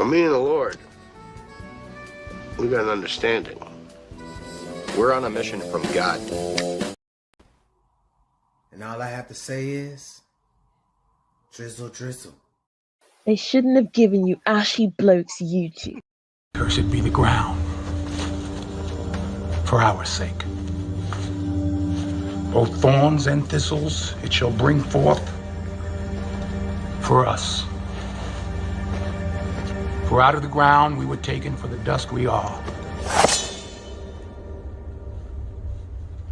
me and the Lord, we got an understanding. We're on a mission from God. And all I have to say is, drizzle, drizzle. They shouldn't have given you ashy blokes YouTube. Cursed be the ground for our sake. Both thorns and thistles it shall bring forth for us. For out of the ground we were taken, for the dust we are.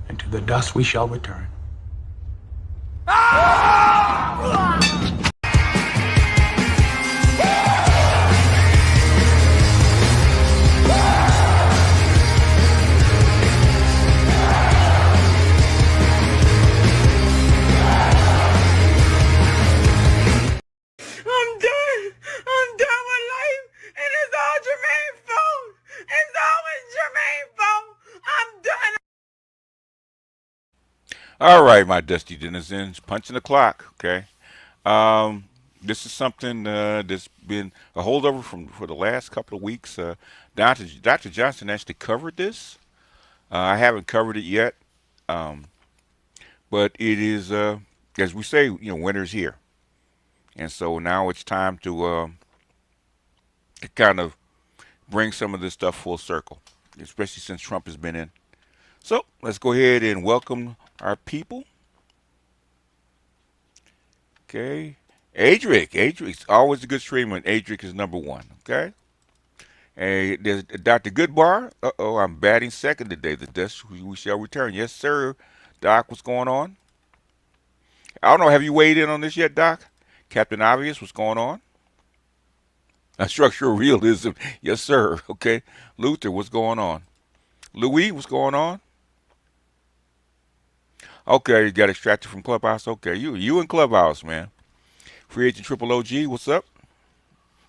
And to the dust we shall return. I'm done with life, and it's all Jermaine's fault. It's always Jermaine's fault. I'm done. All right, my dusty denizens, punching the clock. Okay, this is something that's been a holdover for the last couple of weeks. Dr. Johnson actually covered this. I haven't covered it yet, but it is, as we say, winter's here, and so now it's time to kind of bring some of this stuff full circle, especially since Trump has been in. So let's go ahead and welcome our people. Okay. Adric's always a good stream when Adric is number one. Okay. Hey, there's Dr. Goodbar. I'm batting second today. The dust we shall return. Yes, sir. Doc, what's going on? I don't know. Have you weighed in on this yet, Doc? Captain Obvious, what's going on? Structural realism. Yes, sir. Okay. Luther, what's going on? Louis, what's going on? Okay, you got extracted from Clubhouse. Okay, you in Clubhouse, man. Free agent Triple OG, what's up?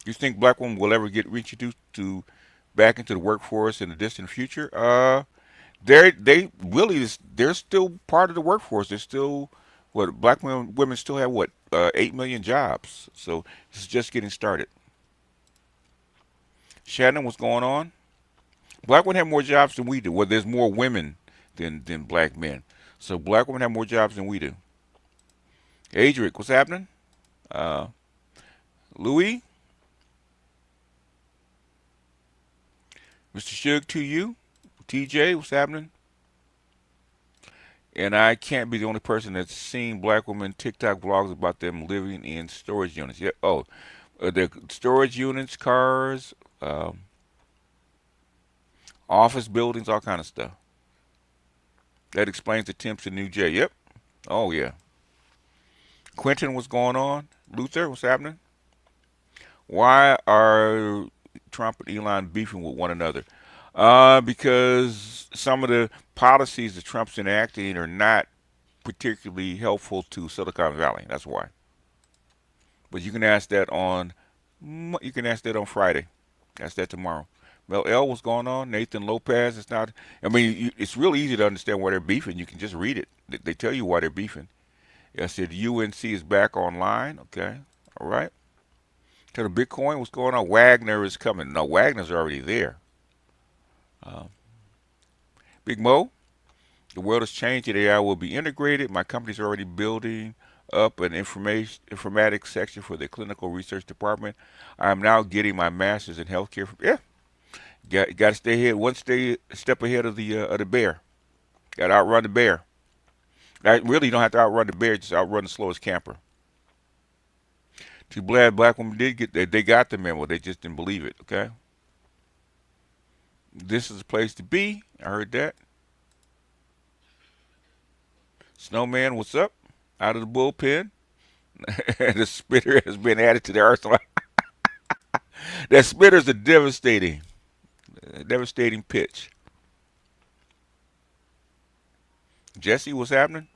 You think black women will ever get reintroduced to back into the workforce in the distant future? They're still part of the workforce. They're still black women still have 8 million jobs. So this is just getting started. Shannon, what's going on? Black women have more jobs than we do. Well, there's more women than black men. So black women have more jobs than we do. Adric, what's happening? Louis? Mr. Suge to you. TJ, what's happening? And I can't be the only person that's seen black women TikTok vlogs about them living in storage units. Yeah. Oh, the storage units, cars, office buildings, all kind of stuff. That explains the temps in New J. Yep. Oh, yeah. Quentin, what's going on? Luther, what's happening? Why are Trump and Elon beefing with one another? Because some of the policies that Trump's enacting are not particularly helpful to Silicon Valley. That's why. But you can ask that on Friday. Ask that tomorrow. Mel L, what's going on? Nathan Lopez, it's not. I mean, it's really easy to understand why they're beefing. You can just read it. They tell you why they're beefing. I said UNC is back online. Okay, all right. Tell the Bitcoin, what's going on? Wagner is coming. No, Wagner's already there. Big Mo, the world has changed. AI will be integrated. My company's already building up an informatics section for the clinical research department. I'm now getting my master's in healthcare. Yeah. Got to stay ahead, step ahead of the bear. Got to outrun the bear. Really, you don't have to outrun the bear, just outrun the slowest camper. Too glad black women they got the memo. They just didn't believe it. Okay. This is a place to be. I heard that. Snowman, what's up? Out of the bullpen. The spitter has been added to the arsenal. That spitter's a devastating pitch. Jesse, what's happening?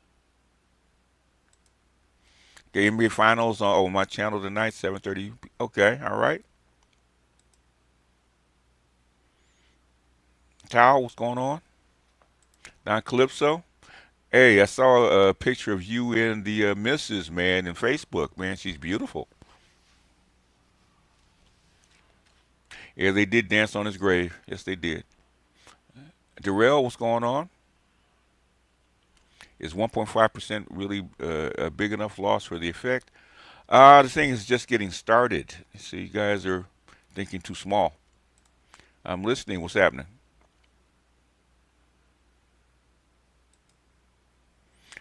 The NBA Finals on my channel tonight, 7:30. Okay, all right. Tao, what's going on? Don Calypso. Hey, I saw a picture of you and the missus, man, in Facebook. Man, she's beautiful. Yeah, they did dance on his grave. Yes, they did. Darrell, what's going on? Is 1.5% really a big enough loss for the effect? The thing is just getting started. So you guys are thinking too small. I'm listening. What's happening?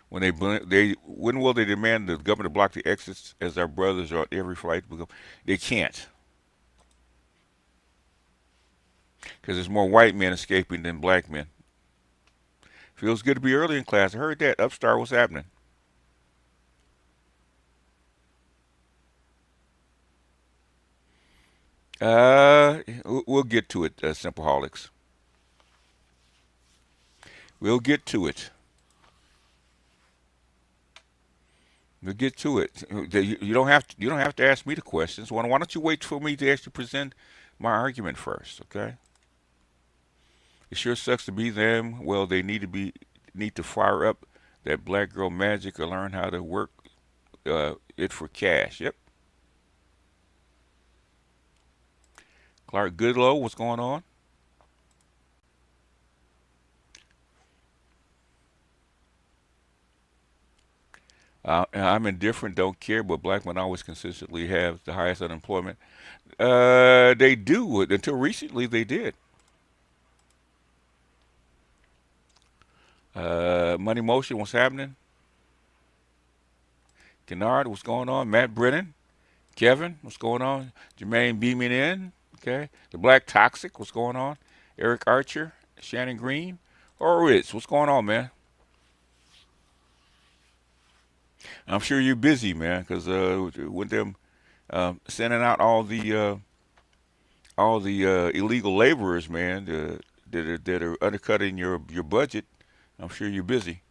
When will they demand the government to block the exits as our brothers are on every flight? They can't, because there's more white men escaping than black men. Feels good to be early in class. I heard that. Upstart, what's happening? We'll get to it, Simpleholics. We'll get to it. We'll get to it. You don't have to. You don't have to ask me the questions. Why don't you wait for me to actually present my argument first? Okay. It sure sucks to be them. Well, they need to fire up that black girl magic or learn how to work it for cash. Yep. Clark Goodlow, what's going on? I'm indifferent, don't care, but black men always consistently have the highest unemployment. They do. Until recently, they did. Money Motion, what's happening? Kennard, what's going on? Matt Brennan, Kevin, what's going on? Jermaine beaming in. Okay. The Black Toxic, what's going on? Eric Archer, Shannon Green, Horowitz, what's going on, man? I'm sure you're busy, man, because with them sending out all the illegal laborers, man, that are undercutting your budget. I'm sure you're busy.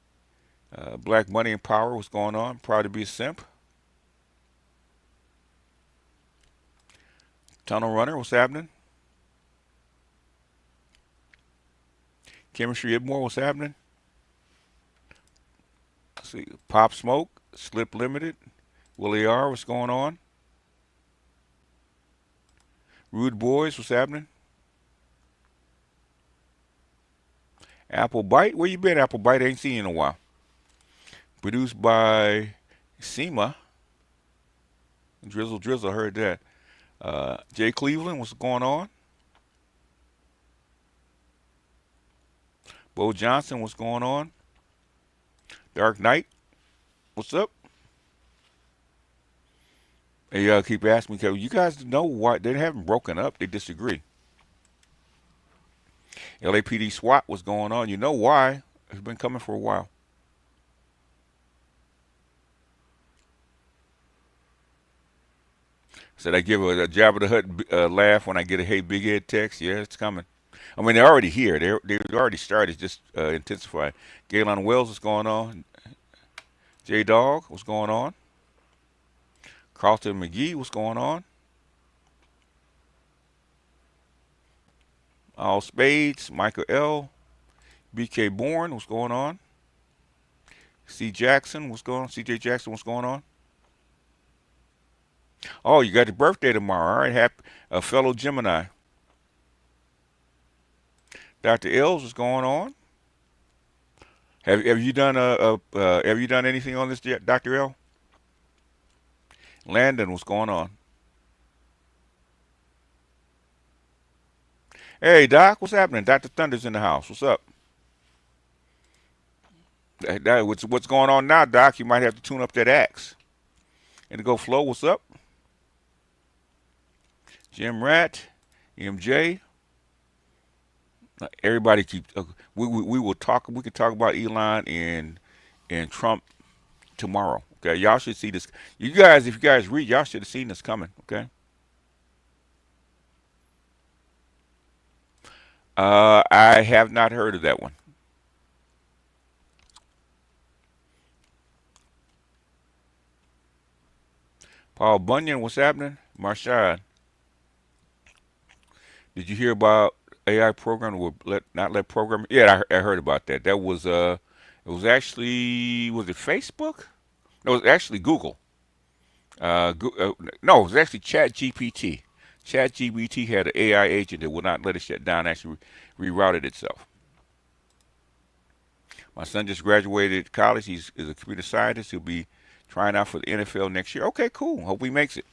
Black Money and Power, what's going on? Proud to be a simp. Tunnel Runner, what's happening? Chemistry IBMOR, what's happening? Let's see, Pop Smoke, Slip Limited, Willie R, what's going on? Rude Boys, what's happening? Apple Bite, where you been? Apple Bite, ain't seen you in a while. Produced by SEMA. Drizzle, heard that. Jay Cleveland, what's going on? Bo Johnson, what's going on? Dark Knight, what's up? They keep asking me, you guys know why they haven't broken up? They disagree. LAPD SWAT, what's going on? You know why? It's been coming for a while. Said I give a Jabba the Hutt laugh when I get a "Hey Big Ed" text. Yeah, it's coming. I mean, they're already here. They've already started. It's just intensifying. Galen Wells, what's going on? J Dog, what's going on? Carlton McGee, what's going on? All Spades, Michael L. BK Bourne, what's going on? C Jackson, what's going on? CJ Jackson, what's going on? Oh, you got your birthday tomorrow. All right, happy fellow Gemini. Dr. Ells, what's going on? Have you done have you done anything on this yet, Dr. L? Landon, what's going on? Hey Doc, what's happening? Dr. Thunder's in the house. What's up? What's going on now, Doc? You might have to tune up that axe. Indigo Flow, what's up? Jim Rat, MJ. Everybody keep. We will talk. We can talk about Elon and Trump tomorrow. Okay, y'all should see this. You guys, if you guys read, y'all should have seen this coming. Okay. I have not heard of that one. Paul Bunyan, what's happening? Marshad, did you hear about AI program will not let program? Yeah, I heard about that. That was it was actually, was it Facebook? No, it was actually Google. No, it was actually Chat GPT. ChatGPT had an AI agent that would not let it shut down, actually rerouted itself. My son just graduated college. He's is a computer scientist. He'll be trying out for the NFL next year. Okay, cool. Hope he makes it.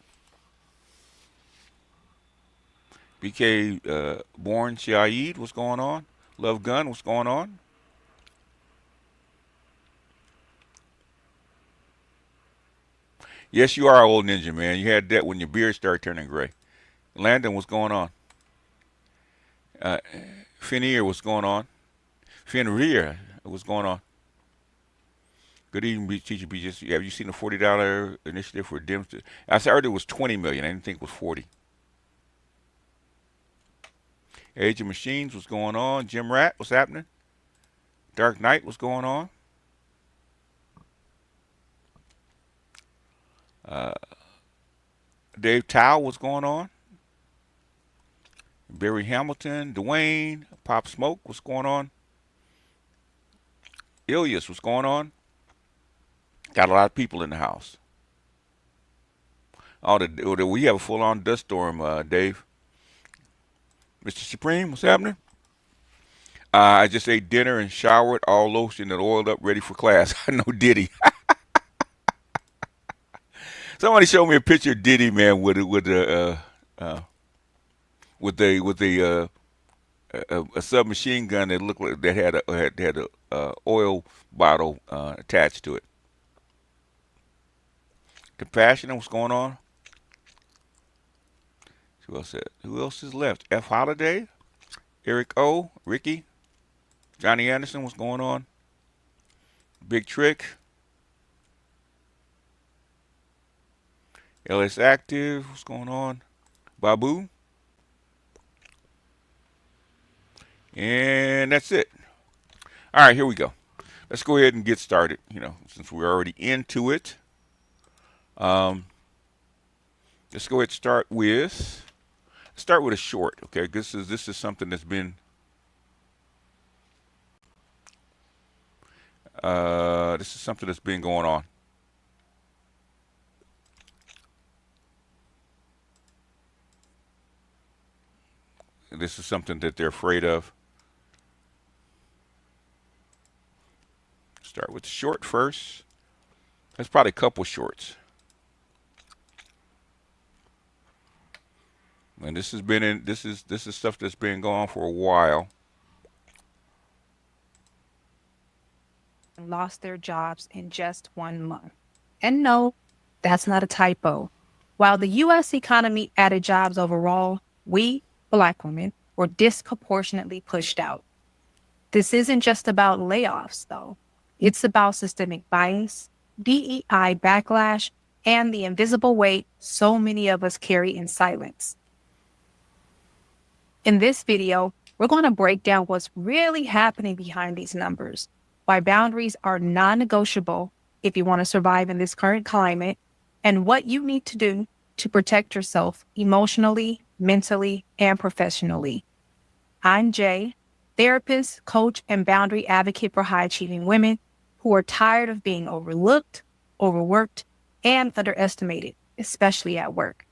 BK Born Shaid, what's going on? Love Gun, what's going on? Yes, you are an old ninja, man. You had that when your beard started turning gray. Landon, what's going on? Uh, Finier, what's going on? Fenrir, what's going on? Good evening, teacher. Have you seen the $40 initiative for DIMS? I said earlier it was 20 million. I didn't think it was 40. Age of Machines, what's going on? Jim Rat, what's happening? Dark Knight, what's going on? Uh, Dave Tao, what's going on? Barry Hamilton, Dwayne, Pop Smoke, what's going on? Ilias, what's going on? Got a lot of people in the house. Oh, we have a full-on dust storm, Dave. Mr. Supreme, what's happening? I just ate dinner and showered, all lotioned and oiled up, ready for class. I know Diddy. Somebody showed me a picture of Diddy, man, with a submachine gun that looked like that had a oil bottle attached to it. Compassionate, what's going on? Who else is left? F. Holiday, Eric O, Ricky, Johnny Anderson, what's going on? Big Trick, LS Active, what's going on? Babu, and that's it. All right, here we go. Let's go ahead and get started. Since we're already into it, um, let's go ahead and start with a short. Okay, this is something that's been going on. This is something that they're afraid of. Start with the short first. There's probably a couple shorts. And this is stuff that's been going on for a while. Lost their jobs in just 1 month. And no, that's not a typo. While the U.S. economy added jobs overall, we, Black women, were disproportionately pushed out. This isn't just about layoffs, though. It's about systemic bias, DEI backlash, and the invisible weight so many of us carry in silence. In this video, we're going to break down what's really happening behind these numbers, why boundaries are non-negotiable if you want to survive in this current climate, and what you need to do to protect yourself emotionally, mentally, and professionally. I'm Jay, therapist, coach, and boundary advocate for high-achieving women who are tired of being overlooked, overworked, and underestimated, especially at work.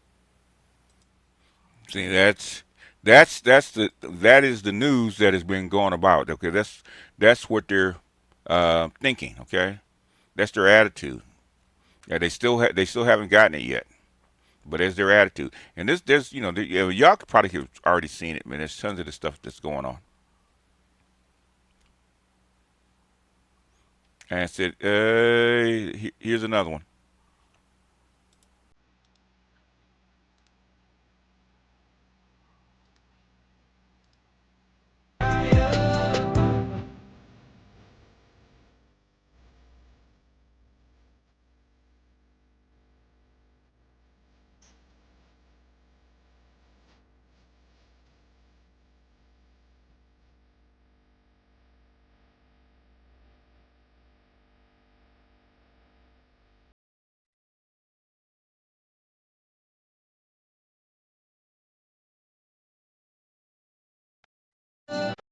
See, that is the news that has been going about. Okay, that's what they're thinking. Okay, that's their attitude. Yeah, they still haven't gotten it yet, but it's their attitude. And there's y'all could probably have already seen it, man. There's tons of the stuff that's going on. And I said, here's another one.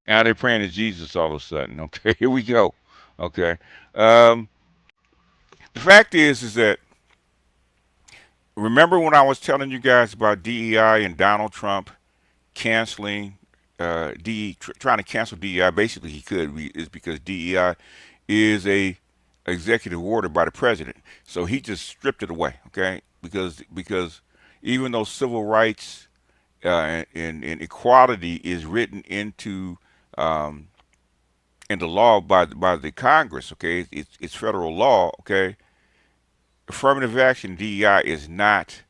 Now they're praying to Jesus all of a sudden. Okay, here we go. Okay, the fact is that Remember when I was telling you guys about DEI and Donald Trump canceling trying to cancel DEI? Basically, he could is because DEI is a executive order by the president, so he just stripped it away. Okay, because even though civil rights and equality is written um, into law by the Congress. Okay, it's federal law. Okay, affirmative action DEI is not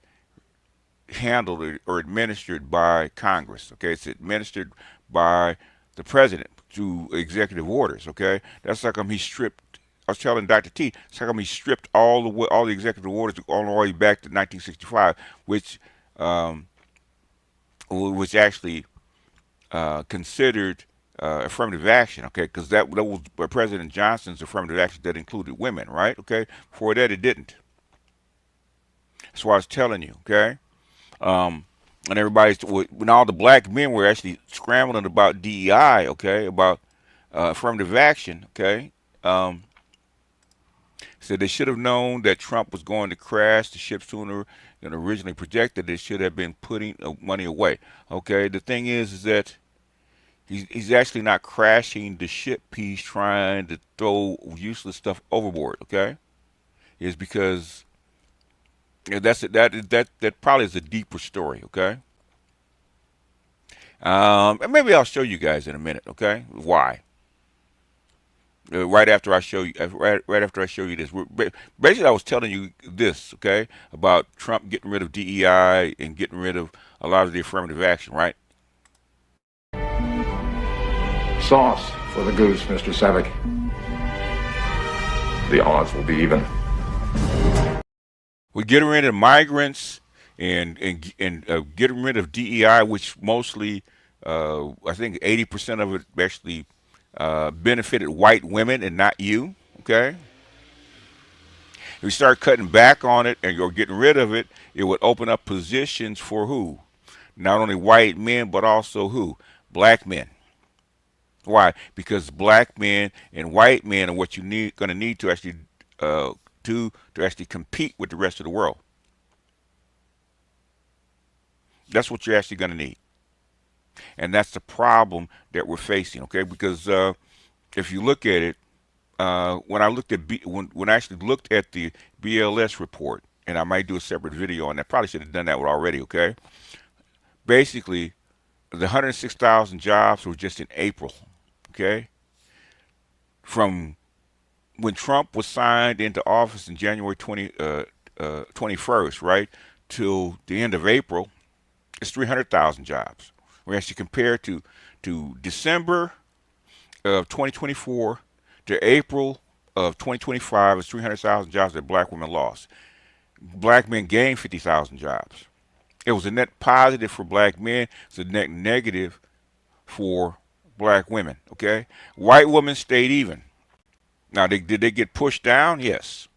handled or administered by Congress. Okay, it's administered by the president through executive orders. Okay, that's how come he stripped. I was telling Dr. T, that's how come he stripped all the executive orders all the way back to 1965, um, which actually considered affirmative action. Okay, because that was President Johnson's affirmative action that included women, right? Okay, before that it didn't. That's why I was telling you. Okay. And when all the black men were actually scrambling about DEI, okay, about affirmative action, okay, said they should have known that Trump was going to crash the ship sooner than originally projected. They should have been putting money away. Okay, the thing is that he's actually not crashing the ship. He's trying to throw useless stuff overboard. Okay, is because that probably is a deeper story. Okay. And maybe I'll show you guys in a minute, okay? Why? Right after I show you, right after I show you this, basically I was telling you this, okay, about Trump getting rid of DEI and getting rid of a lot of the affirmative action, right? Sauce for the goose, Mr. Savick. The odds will be even. We're getting rid of migrants and getting rid of DEI, which mostly, I think 80% of it actually benefited white women and not you. Okay, if we start cutting back on it or getting rid of it, it would open up positions for who? Not only white men, but also who? Black men. Why? Because black men and white men are what you going to need to actually to actually compete with the rest of the world. That's what you're actually going to need, and that's the problem that we're facing. Okay, because if you look at it, when I actually looked at the BLS report, and I might do a separate video on that. Probably should have done that one already. Okay, basically, the 106,000 jobs were just in April. Okay, from when Trump was signed into office in January 21st, right, till the end of April, it's 300,000 jobs. We actually compare to December of 2024 to April of 2025, it's 300,000 jobs that black women lost. Black men gained 50,000 jobs. It was a net positive for black men. It's a net negative for black women. Okay, white women stayed even. Now, did they get pushed down? Yes,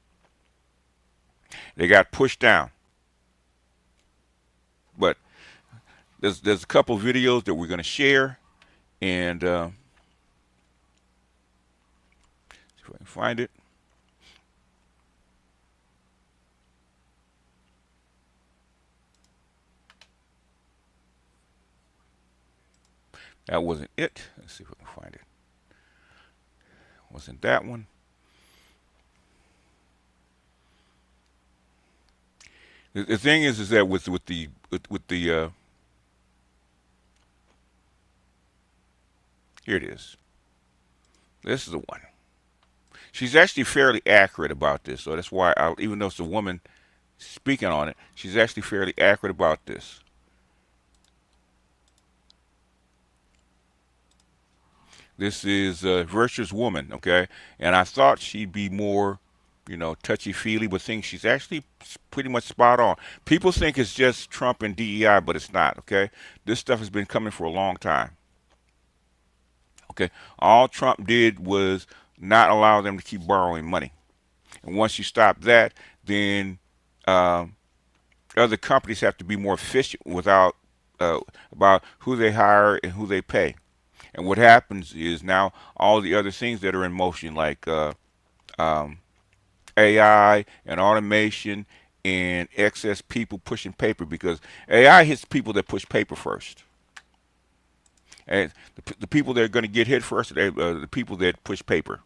they got pushed down. But there's a couple of videos that we're going to share, and see if I can find it. That wasn't it. Let's see if I can find it. Wasn't that one? The thing is that with the here it is. This is the one. She's actually fairly accurate about this, so that's why even though it's a woman speaking on it, she's actually fairly accurate about this. This is Virtuous Woman, okay? And I thought she'd be more, touchy-feely, but think she's actually pretty much spot on. People think it's just Trump and DEI, but it's not, okay? This stuff has been coming for a long time, okay? All Trump did was not allow them to keep borrowing money. And once you stop that, then other companies have to be more efficient about who they hire and who they pay. And what happens is now all the other things that are in motion, like AI and automation and excess people pushing paper, because AI hits people that push paper first. And the people that are going to get hit first are the people that push paper.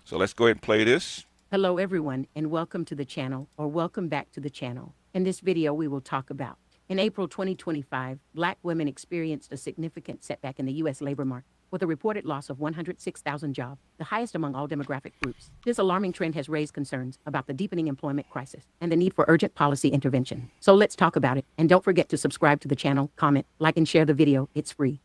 So let's go ahead and play this. Hello everyone, and welcome to the channel, or welcome back to the channel. In this video we will talk about, in April 2025, Black women experienced a significant setback in the U.S. labor market, with a reported loss of 106,000 jobs, the highest among all demographic groups. This alarming trend has raised concerns about the deepening employment crisis and the need for urgent policy intervention. So let's talk about it, and don't forget to subscribe to the channel, comment, like and share the video. It's free.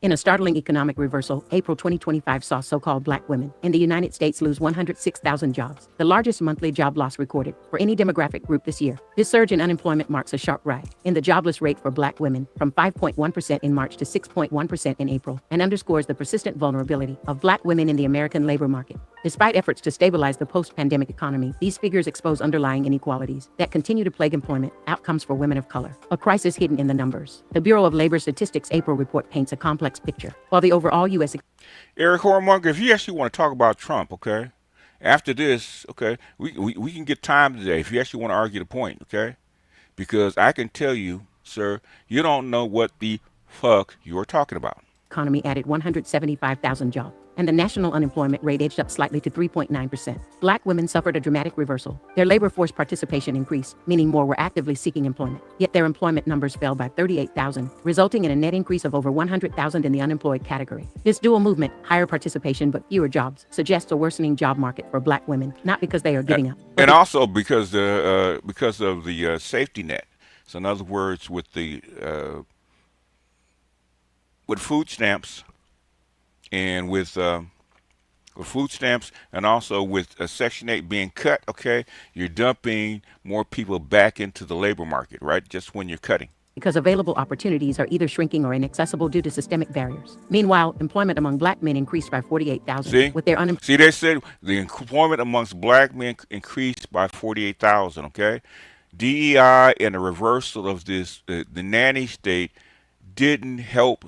In a startling economic reversal, April 2025 saw so-called Black women in the United States lose 106,000 jobs, the largest monthly job loss recorded for any demographic group this year. This surge in unemployment marks a sharp rise in the jobless rate for Black women from 5.1% in March to 6.1% in April, and underscores the persistent vulnerability of Black women in the American labor market. Despite efforts to stabilize the post-pandemic economy, these figures expose underlying inequalities that continue to plague employment outcomes for women of color, a crisis hidden in the numbers. The Bureau of Labor Statistics' April report paints a complex picture. While the overall U.S. Eric Hormonger, if you actually want to talk about Trump, okay, after this, okay, we can get time today if you actually want to argue the point, okay, because I can tell you, sir, you don't know what the fuck you are talking about. Economy added 175,000 jobs, and the national unemployment rate edged up slightly to 3.9%. Black women suffered a dramatic reversal. Their labor force participation increased, meaning more were actively seeking employment. Yet their employment numbers fell by 38,000, resulting in a net increase of over 100,000 in the unemployed category. This dual movement, higher participation but fewer jobs, suggests a worsening job market for Black women, not because they are giving up. And also because of the safety net. So in other words, with food stamps and with food stamps and also with Section 8 being cut, okay, you're dumping more people back into the labor market, right? Just when you're cutting. Because available opportunities are either shrinking or inaccessible due to systemic barriers. Meanwhile, employment among Black men increased by 48,000. With their See, they said the employment amongst Black men increased by 48,000, okay? DEI and the reversal of this, the nanny state didn't help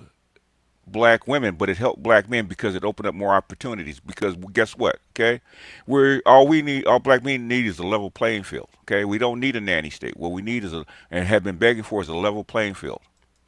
Black women, but it helped Black men because it opened up more opportunities. Because guess what? Okay, all Black men need is a level playing field. Okay, we don't need a nanny state. What we need is and have been begging for is a level playing field.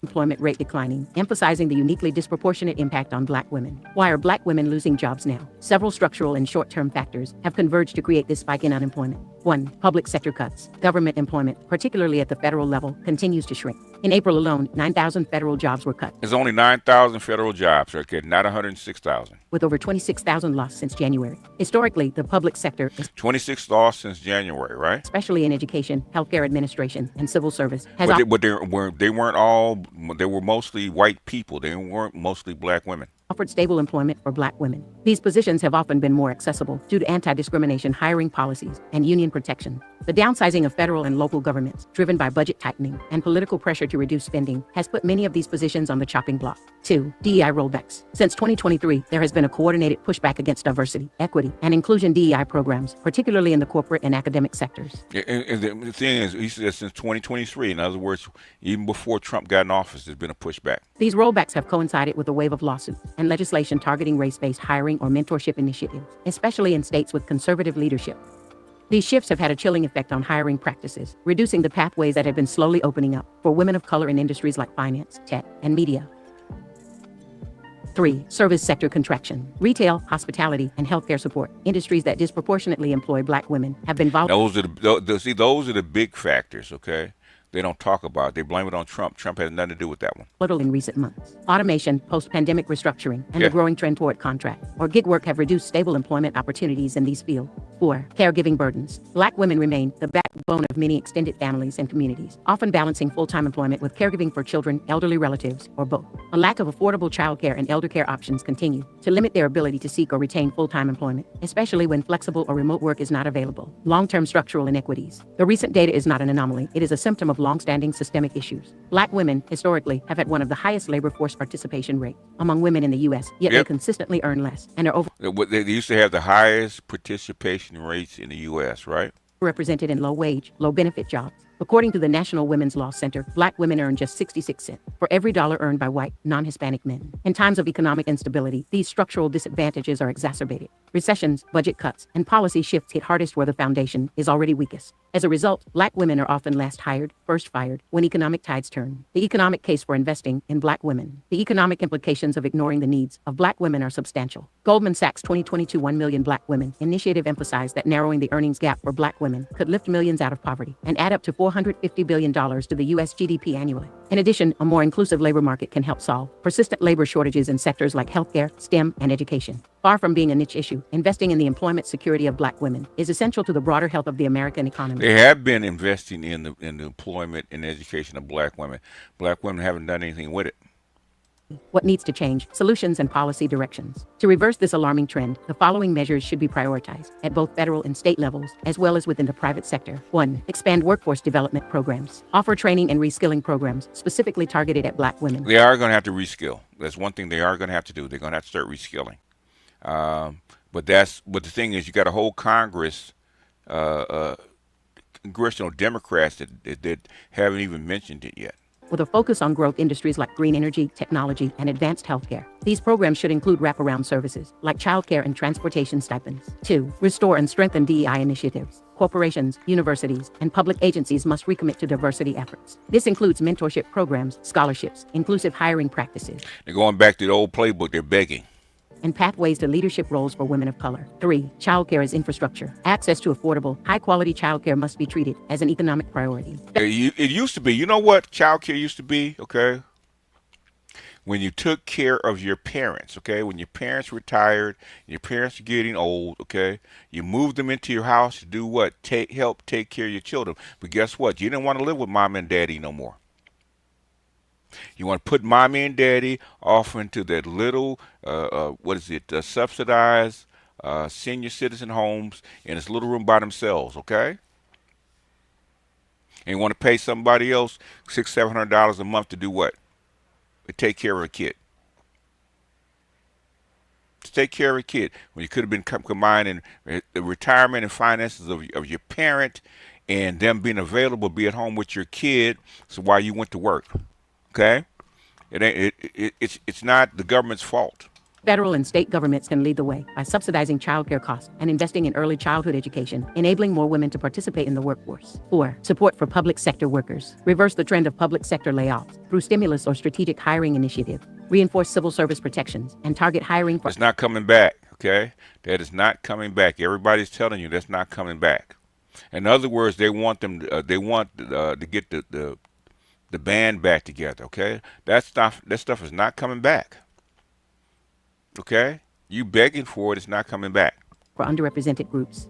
Employment rate declining, emphasizing the uniquely disproportionate impact on Black women. Why are Black women losing jobs now? Several structural and short-term factors have converged to create this spike in unemployment. 1. Public sector cuts. Government employment, particularly at the federal level, continues to shrink. In April alone, 9,000 federal jobs were cut. There's only 9,000 federal jobs, okay, not 106,000. With over 26,000 lost since January. Historically, the public sector is 26 lost since January, right? Especially in education, healthcare administration, and civil service. But they weren't all. They were mostly white people. They weren't mostly Black women. Offered stable employment for Black women. These positions have often been more accessible due to anti-discrimination hiring policies and union protection. The downsizing of federal and local governments, driven by budget tightening and political pressure to reduce spending, has put many of these positions on the chopping block. 2. DEI rollbacks. Since 2023, there has been a coordinated pushback against diversity, equity, and inclusion DEI programs, particularly in the corporate and academic sectors. And the thing is, he said since 2023, in other words, even before Trump got in office, there's been a pushback. These rollbacks have coincided with a wave of lawsuits and legislation targeting race-based hiring or mentorship initiatives, especially in states with conservative leadership. These shifts have had a chilling effect on hiring practices, reducing the pathways that have been slowly opening up for women of color in industries like finance, tech, and media. 3. Service sector contraction. Retail, hospitality, and healthcare support, industries that disproportionately employ Black women, have been volatile. Those are the big factors, okay? They don't talk about it. They blame it on Trump. Trump has nothing to do with that one. Little in recent months. Automation, post-pandemic restructuring, and the growing trend toward contract or gig work have reduced stable employment opportunities in these fields. 4. Caregiving burdens. Black women remain the backbone of many extended families and communities, often balancing full-time employment with caregiving for children, elderly relatives, or both. A lack of affordable childcare and elder care options continue to limit their ability to seek or retain full-time employment, especially when flexible or remote work is not available. Long-term structural inequities. The recent data is not an anomaly. It is a symptom of long-standing systemic issues. Black women, historically, have had one of the highest labor force participation rates among women in the U.S., yet they consistently earn less and are They used to have the highest participation rates in the U.S., right? represented in low-wage, low-benefit jobs. According to the National Women's Law Center, Black women earn just 66 cents for every dollar earned by white, non-Hispanic men. In times of economic instability, these structural disadvantages are exacerbated. Recessions, budget cuts, and policy shifts hit hardest where the foundation is already weakest. As a result, Black women are often last hired, first fired when economic tides turn. The economic case for investing in Black women. The economic implications of ignoring the needs of Black women are substantial. Goldman Sachs' 2022 1 Million Black Women initiative emphasized that narrowing the earnings gap for Black women could lift millions out of poverty and add up to $450 billion to the U.S. GDP annually. In addition, a more inclusive labor market can help solve persistent labor shortages in sectors like healthcare, STEM, and education. Far from being a niche issue, investing in the employment security of Black women is essential to the broader health of the American economy. They have been investing in the employment and education of Black women. Black women haven't done anything with it. What needs to change? Solutions and policy directions. To reverse this alarming trend, the following measures should be prioritized at both federal and state levels, as well as within the private sector. 1. Expand workforce development programs. Offer training and reskilling programs specifically targeted at Black women. They are going to have to reskill. That's one thing they are going to have to do. They're going to have to start reskilling. But the thing is, you got a whole Congress, congressional Democrats that haven't even mentioned it yet. With a focus on growth industries like green energy, technology, and advanced healthcare. These programs should include wraparound services like childcare and transportation stipends. 2. Restore and strengthen DEI initiatives. Corporations, universities, and public agencies must recommit to diversity efforts. This includes mentorship programs, scholarships, inclusive hiring practices. They're going back to the old playbook. They're begging. And pathways to leadership roles for women of color. 3. Childcare as infrastructure. Access to affordable, high-quality childcare must be treated as an economic priority. It used to be. You know what childcare used to be, okay? When you took care of your parents, okay? When your parents retired, your parents are getting old, okay? You moved them into your house to do what? Help take care of your children. But guess what? You didn't want to live with mom and daddy no more. You want to put mommy and daddy off into that little, subsidized senior citizen homes in this little room by themselves, okay? And you want to pay somebody else $600-700 a month to do what? To take care of a kid. To take care of a kid. When you could have been combining the retirement and finances of your parent and them being available, be at home with your kid, so while you went to work. Okay, it's not the government's fault. Federal and state governments can lead the way by subsidizing childcare costs and investing in early childhood education, enabling more women to participate in the workforce. 4. Support for public sector workers. Reverse the trend of public sector layoffs through stimulus or strategic hiring initiative. Reinforce civil service protections and target hiring for... It's not coming back, okay? That is not coming back. Everybody's telling you that's not coming back. In other words, they want them. To get the band back together, okay? That stuff is not coming back. Okay? You begging for it, it's not coming back. For underrepresented groups.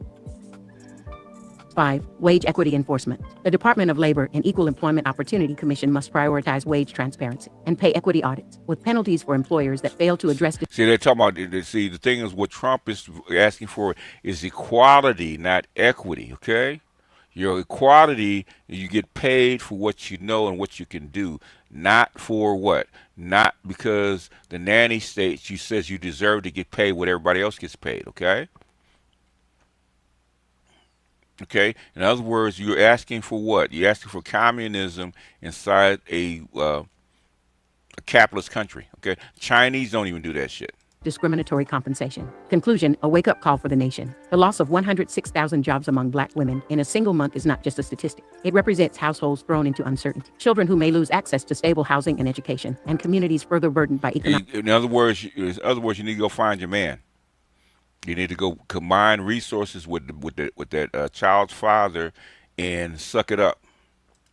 5. Wage equity enforcement. The Department of Labor and Equal Employment Opportunity Commission must prioritize wage transparency and pay equity audits with penalties for employers that fail to address... See, they're talking about, the thing is, what Trump is asking for is equality, not equity, okay? Your equality, you get paid for what you know and what you can do, not for what? Not because the nanny state you says you deserve to get paid what everybody else gets paid, okay? Okay? In other words, you're asking for what? You're asking for communism inside a capitalist country, okay? Chinese don't even do that shit. Discriminatory compensation. Conclusion, a wake-up call for the nation. The loss of 106,000 jobs among Black women in a single month is not just a statistic. It represents households thrown into uncertainty, children who may lose access to stable housing and education, and communities further burdened by economic... In other words, you need to go find your man. You need to go combine resources with that child's father and suck it up.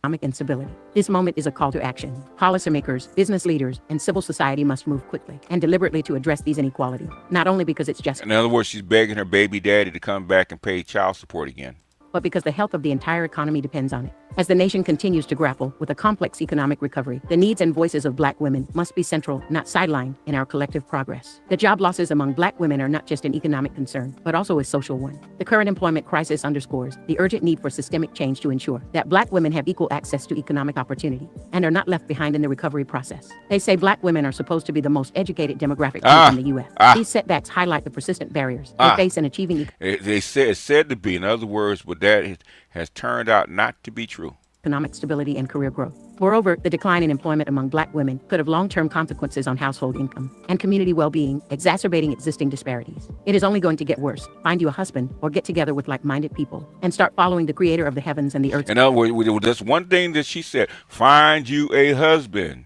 Economic instability. This moment is a call to action. Policymakers, business leaders, and civil society must move quickly and deliberately to address these inequalities, not only because it's just... In other words, she's begging her baby daddy to come back and pay child support again. But because the health of the entire economy depends on it. As the nation continues to grapple with a complex economic recovery, the needs and voices of Black women must be central, not sidelined, in our collective progress. The job losses among Black women are not just an economic concern, but also a social one. The current employment crisis underscores the urgent need for systemic change to ensure that Black women have equal access to economic opportunity and are not left behind in the recovery process. They say Black women are supposed to be the most educated demographic group in the U.S. These setbacks highlight the persistent barriers they face in achieving... It's said to be, in other words, but that has turned out not to be true. economic stability and career growth. Moreover, the decline in employment among Black women could have long-term consequences on household income and community well-being, exacerbating existing disparities. It is only going to get worse. Find you a husband or get together with like-minded people and start following the creator of the heavens and the earth. In other words, that's one thing that she said, find you a husband.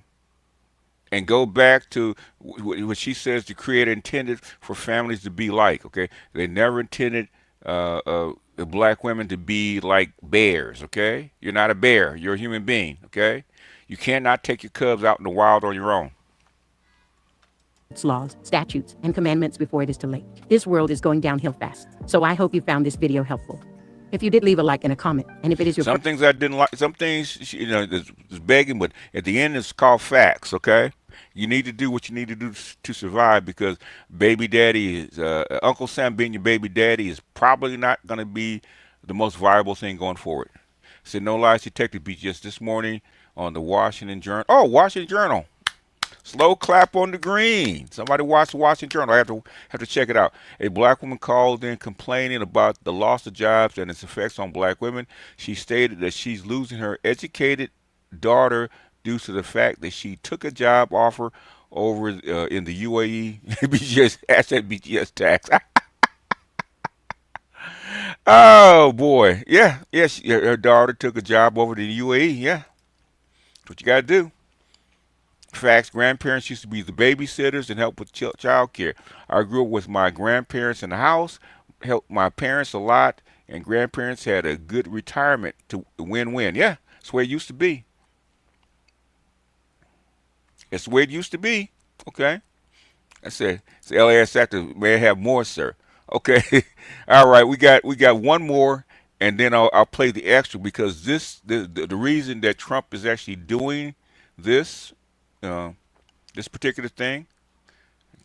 And go back to what she says the creator intended for families to be like, okay? They never intended Black women to be like bears, okay? You're not a bear. You're a human being, okay? You cannot take your cubs out in the wild on your own. Laws, statutes, and commandments before it is too late. This world is going downhill fast. So I hope you found this video helpful. If you did, leave a like and a comment. And if it is your some things I didn't like, some things is begging, but at the end it's called facts. Okay, you need to do what you need to do to survive, because baby daddy is Uncle Sam being your baby daddy is probably not going to be the most viable thing going forward. Said No Lies Detective Beat just this morning on the Washington Journal. Oh, Washington Journal. Slow clap on the green. Somebody watch the Washington Journal. I have to check it out. A Black woman called in complaining about the loss of jobs and its effects on Black women. She stated that she's losing her educated daughter due to the fact that she took a job offer over in the UAE. BGS, hashtag BGS tax. Oh boy, yeah. Her daughter took a job over to the UAE. Yeah, that's what you got to do. Facts. Grandparents used to be the babysitters and help with child care. I grew up with my grandparents in the house, helped my parents a lot, and grandparents had a good retirement to win-win. Yeah, that's the way it used to be. It's the way it used to be. Okay. I said, it's the LAS actor. May I have more, sir? Okay. All right. We got one more, and then I'll play the extra, because the reason that Trump is actually doing this particular thing.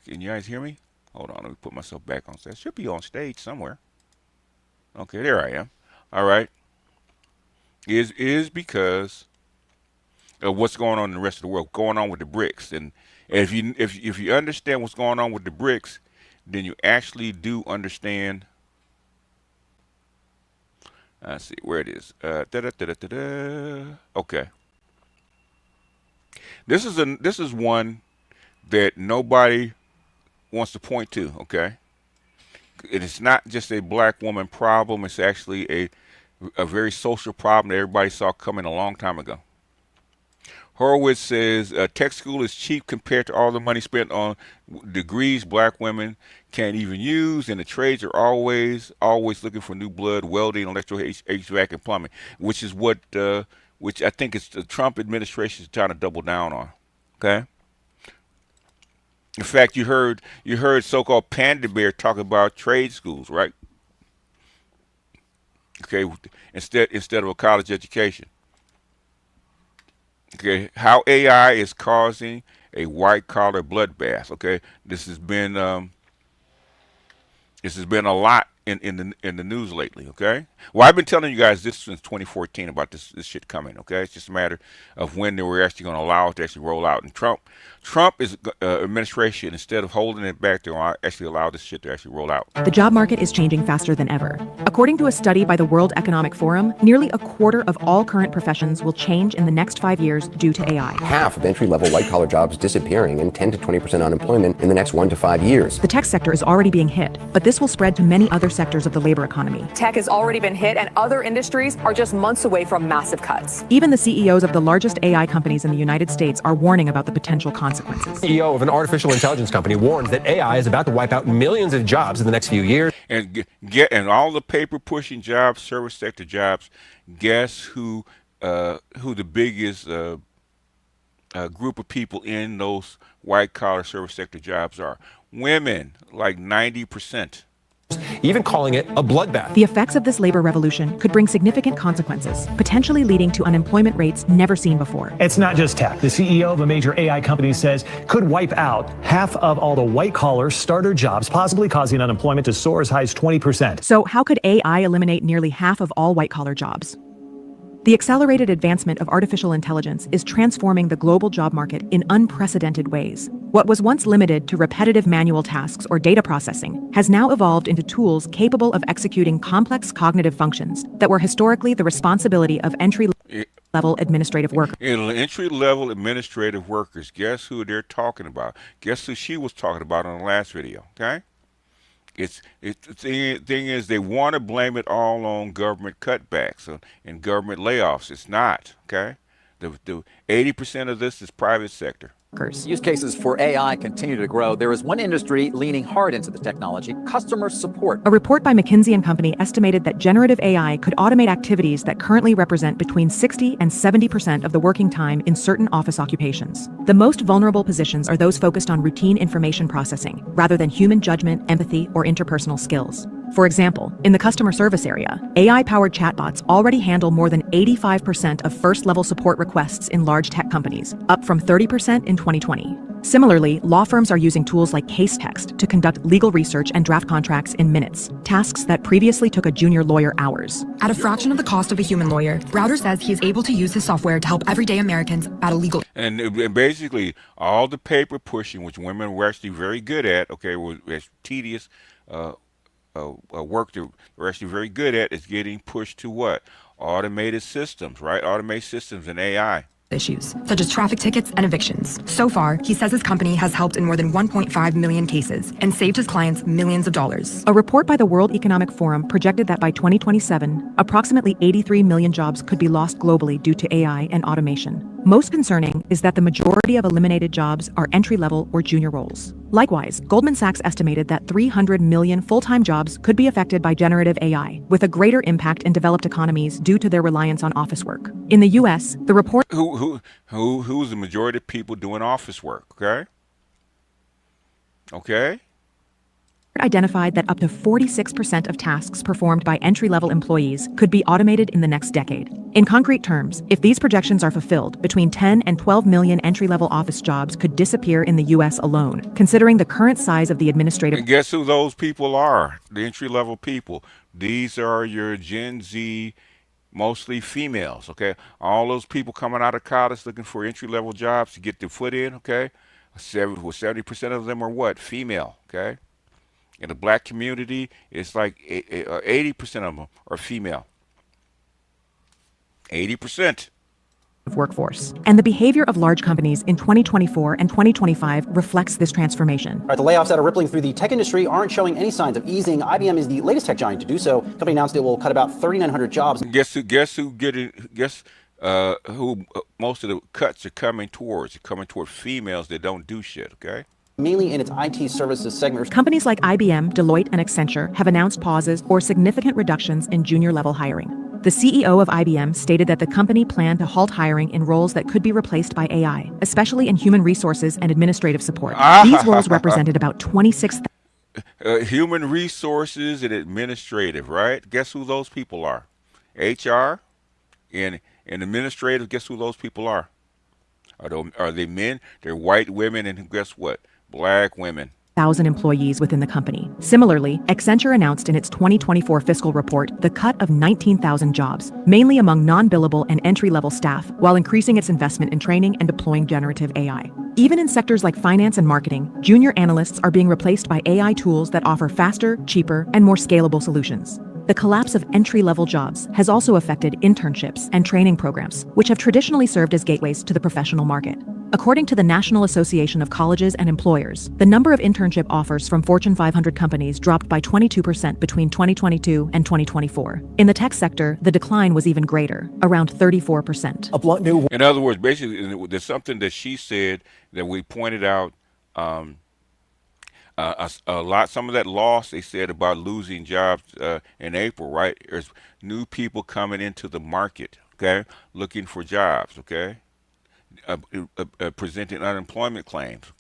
Can you guys hear me? Hold on, let me put myself back on stage. Should be on stage somewhere. Okay, there I am. All right. Is because of what's going on in the rest of the world, going on with the BRICS, and if you understand what's going on with the BRICS, then you actually do understand. Let's see where it is. Okay. This is one that nobody wants to point to, okay? It's not just a Black woman problem. It's actually a very social problem that everybody saw coming a long time ago. Horowitz says tech school is cheap compared to all the money spent on degrees Black women can't even use, and the trades are always looking for new blood, welding, electrical, HVAC, and plumbing, which is what which I think it's the Trump administration is trying to double down on. Okay. In fact, you heard so-called Panda Bear talk about trade schools, right? Okay, instead of a college education. Okay, how AI is causing a white-collar bloodbath. Okay, this has been a lot in the news lately. Okay, well, I've been telling you guys this since 2014 about this shit coming. Okay, it's just a matter of when they were actually going to allow it to actually roll out. And Trump is administration, instead of holding it back, they actually allow this shit to actually roll out. The job market is changing faster than ever. According to a study by the World Economic Forum, nearly a quarter of all current professions will change in the next 5 years due to AI. Half of entry-level white-collar jobs disappearing and 10 to 20% unemployment in the next 1 to 5 years. The tech sector is already being hit, but this will spread to many other sectors of the labor economy. Tech has already been hit, and other industries are just months away from massive cuts. Even the CEOs of the largest AI companies in the United States are warning about the potential consequences. CEO of an artificial intelligence company warns that AI is about to wipe out millions of jobs in the next few years. And all the paper pushing jobs, service sector jobs. Guess who the biggest group of people in those white collar service sector jobs are? Women, like 90%. Even calling it a bloodbath. The effects of this labor revolution could bring significant consequences, potentially leading to unemployment rates never seen before. It's not just tech. The CEO of a major AI company says could wipe out half of all the white-collar starter jobs, possibly causing unemployment to soar as high as 20%. So how could AI eliminate nearly half of all white-collar jobs? The accelerated advancement of artificial intelligence is transforming the global job market in unprecedented ways. What was once limited to repetitive manual tasks or data processing has now evolved into tools capable of executing complex cognitive functions that were historically the responsibility of entry. level administrative workers. Entry-level administrative workers. Guess who they're talking about? Guess who she was talking about on the last video? Okay. The thing is, they want to blame it all on government cutbacks and government layoffs. It's not. Okay. The 80% of this is private sector. Use cases for AI continue to grow. There is one industry leaning hard into the technology: customer support. A report by McKinsey & Company estimated that generative AI could automate activities that currently represent between 60 and 70% of the working time in certain office occupations. The most vulnerable positions are those focused on routine information processing, rather than human judgment, empathy, or interpersonal skills. For example, in the customer service area, AI-powered chatbots already handle more than 85% of first-level support requests in large tech companies, up from 30% in 2020. Similarly, law firms are using tools like case text to conduct legal research and draft contracts in minutes, tasks that previously took a junior lawyer hours. At a fraction of the cost of a human lawyer, Browder says he is able to use his software to help everyday Americans battle legal. And basically, all the paper pushing, which women were actually very good at, okay, was tedious work that we're actually very good at, is getting pushed to what? Automated systems, right? Automated systems and AI. Issues, such as traffic tickets and evictions. So far, he says his company has helped in more than 1.5 million cases and saved his clients millions of dollars. A report by the World Economic Forum projected that by 2027, approximately 83 million jobs could be lost globally due to AI and automation. Most concerning is that the majority of eliminated jobs are entry-level or junior roles. Likewise, Goldman Sachs estimated that 300 million full-time jobs could be affected by generative AI, with a greater impact in developed economies due to their reliance on office work. In the U.S., the report... Who's the majority of people doing office work, okay? Okay? Identified that up to 46% of tasks performed by entry-level employees could be automated in the next decade. In concrete terms, if these projections are fulfilled, between 10 and 12 million entry-level office jobs could disappear in the U.S. alone, considering the current size of the administrative... And guess who those people are? The entry-level people. These are your Gen Z, mostly females, okay? All those people coming out of college looking for entry-level jobs to get their foot in, okay? 70% of them are what? Female, okay? In the black community, it's like 80% of them are female. 80%. Workforce. And the behavior of large companies in 2024 and 2025 reflects this transformation. All right, the layoffs that are rippling through the tech industry aren't showing any signs of easing. IBM is the latest tech giant to do so. The company announced it will cut about 3,900 jobs. Guess who most of the cuts are coming towards? They're coming toward females that don't do shit, okay? Mainly in its IT services segment. Companies like IBM, Deloitte, and Accenture have announced pauses or significant reductions in junior-level hiring. The CEO of IBM stated that the company planned to halt hiring in roles that could be replaced by AI, especially in human resources and administrative support. These roles represented about 26,000. Human resources and administrative, right? Guess who those people are? HR and administrative, guess who those people are? Are they men? They're white women, and guess what? Black women. 1,000 employees within the company. Similarly, Accenture announced in its 2024 fiscal report the cut of 19,000 jobs, mainly among non-billable and entry-level staff, while increasing its investment in training and deploying generative AI. Even in sectors like finance and marketing, junior analysts are being replaced by AI tools that offer faster, cheaper, and more scalable solutions. The collapse of entry-level jobs has also affected internships and training programs, which have traditionally served as gateways to the professional market. According to the National Association of Colleges and Employers, the number of internship offers from Fortune 500 companies dropped by 22% between 2022 and 2024. In the tech sector, the decline was even greater, around 34%. A blunt new... In other words, basically, there's something that she said that we pointed out a lot. Some of that loss they said about losing jobs in April, right? There's new people coming into the market, okay, looking for jobs, okay, presenting unemployment claims.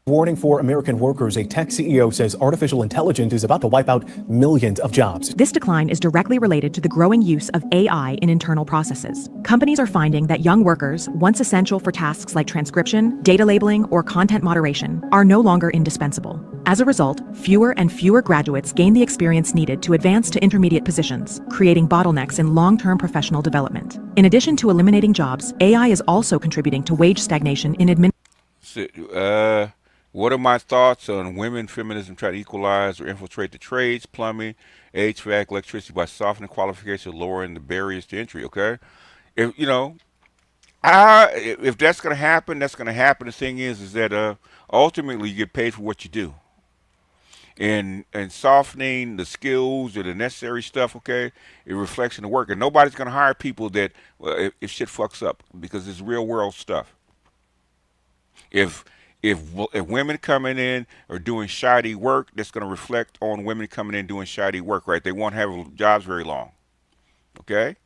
Warning for American workers, a tech CEO says artificial intelligence is about to wipe out millions of jobs. This decline is directly related to the growing use of AI in internal processes. Companies are finding that young workers, once essential for tasks like transcription, data labeling, or content moderation, are no longer indispensable. As a result, fewer and fewer graduates gain the experience needed to advance to intermediate positions, creating bottlenecks in long-term professional development. In addition to eliminating jobs, AI is also contributing to wage stagnation in What are my thoughts on women feminism trying to equalize or infiltrate the trades, plumbing, HVAC, electricity by softening qualifications, lowering the barriers to entry, okay? If you know, if that's going to happen, that's going to happen. The thing is that ultimately you get paid for what you do. And softening the skills or the necessary stuff, okay, it reflects in the work. And nobody's going to hire people that, well, if shit fucks up, because it's real world stuff. If women coming in are doing shoddy work, that's going to reflect on women coming in doing shoddy work, right? They won't have jobs very long, okay?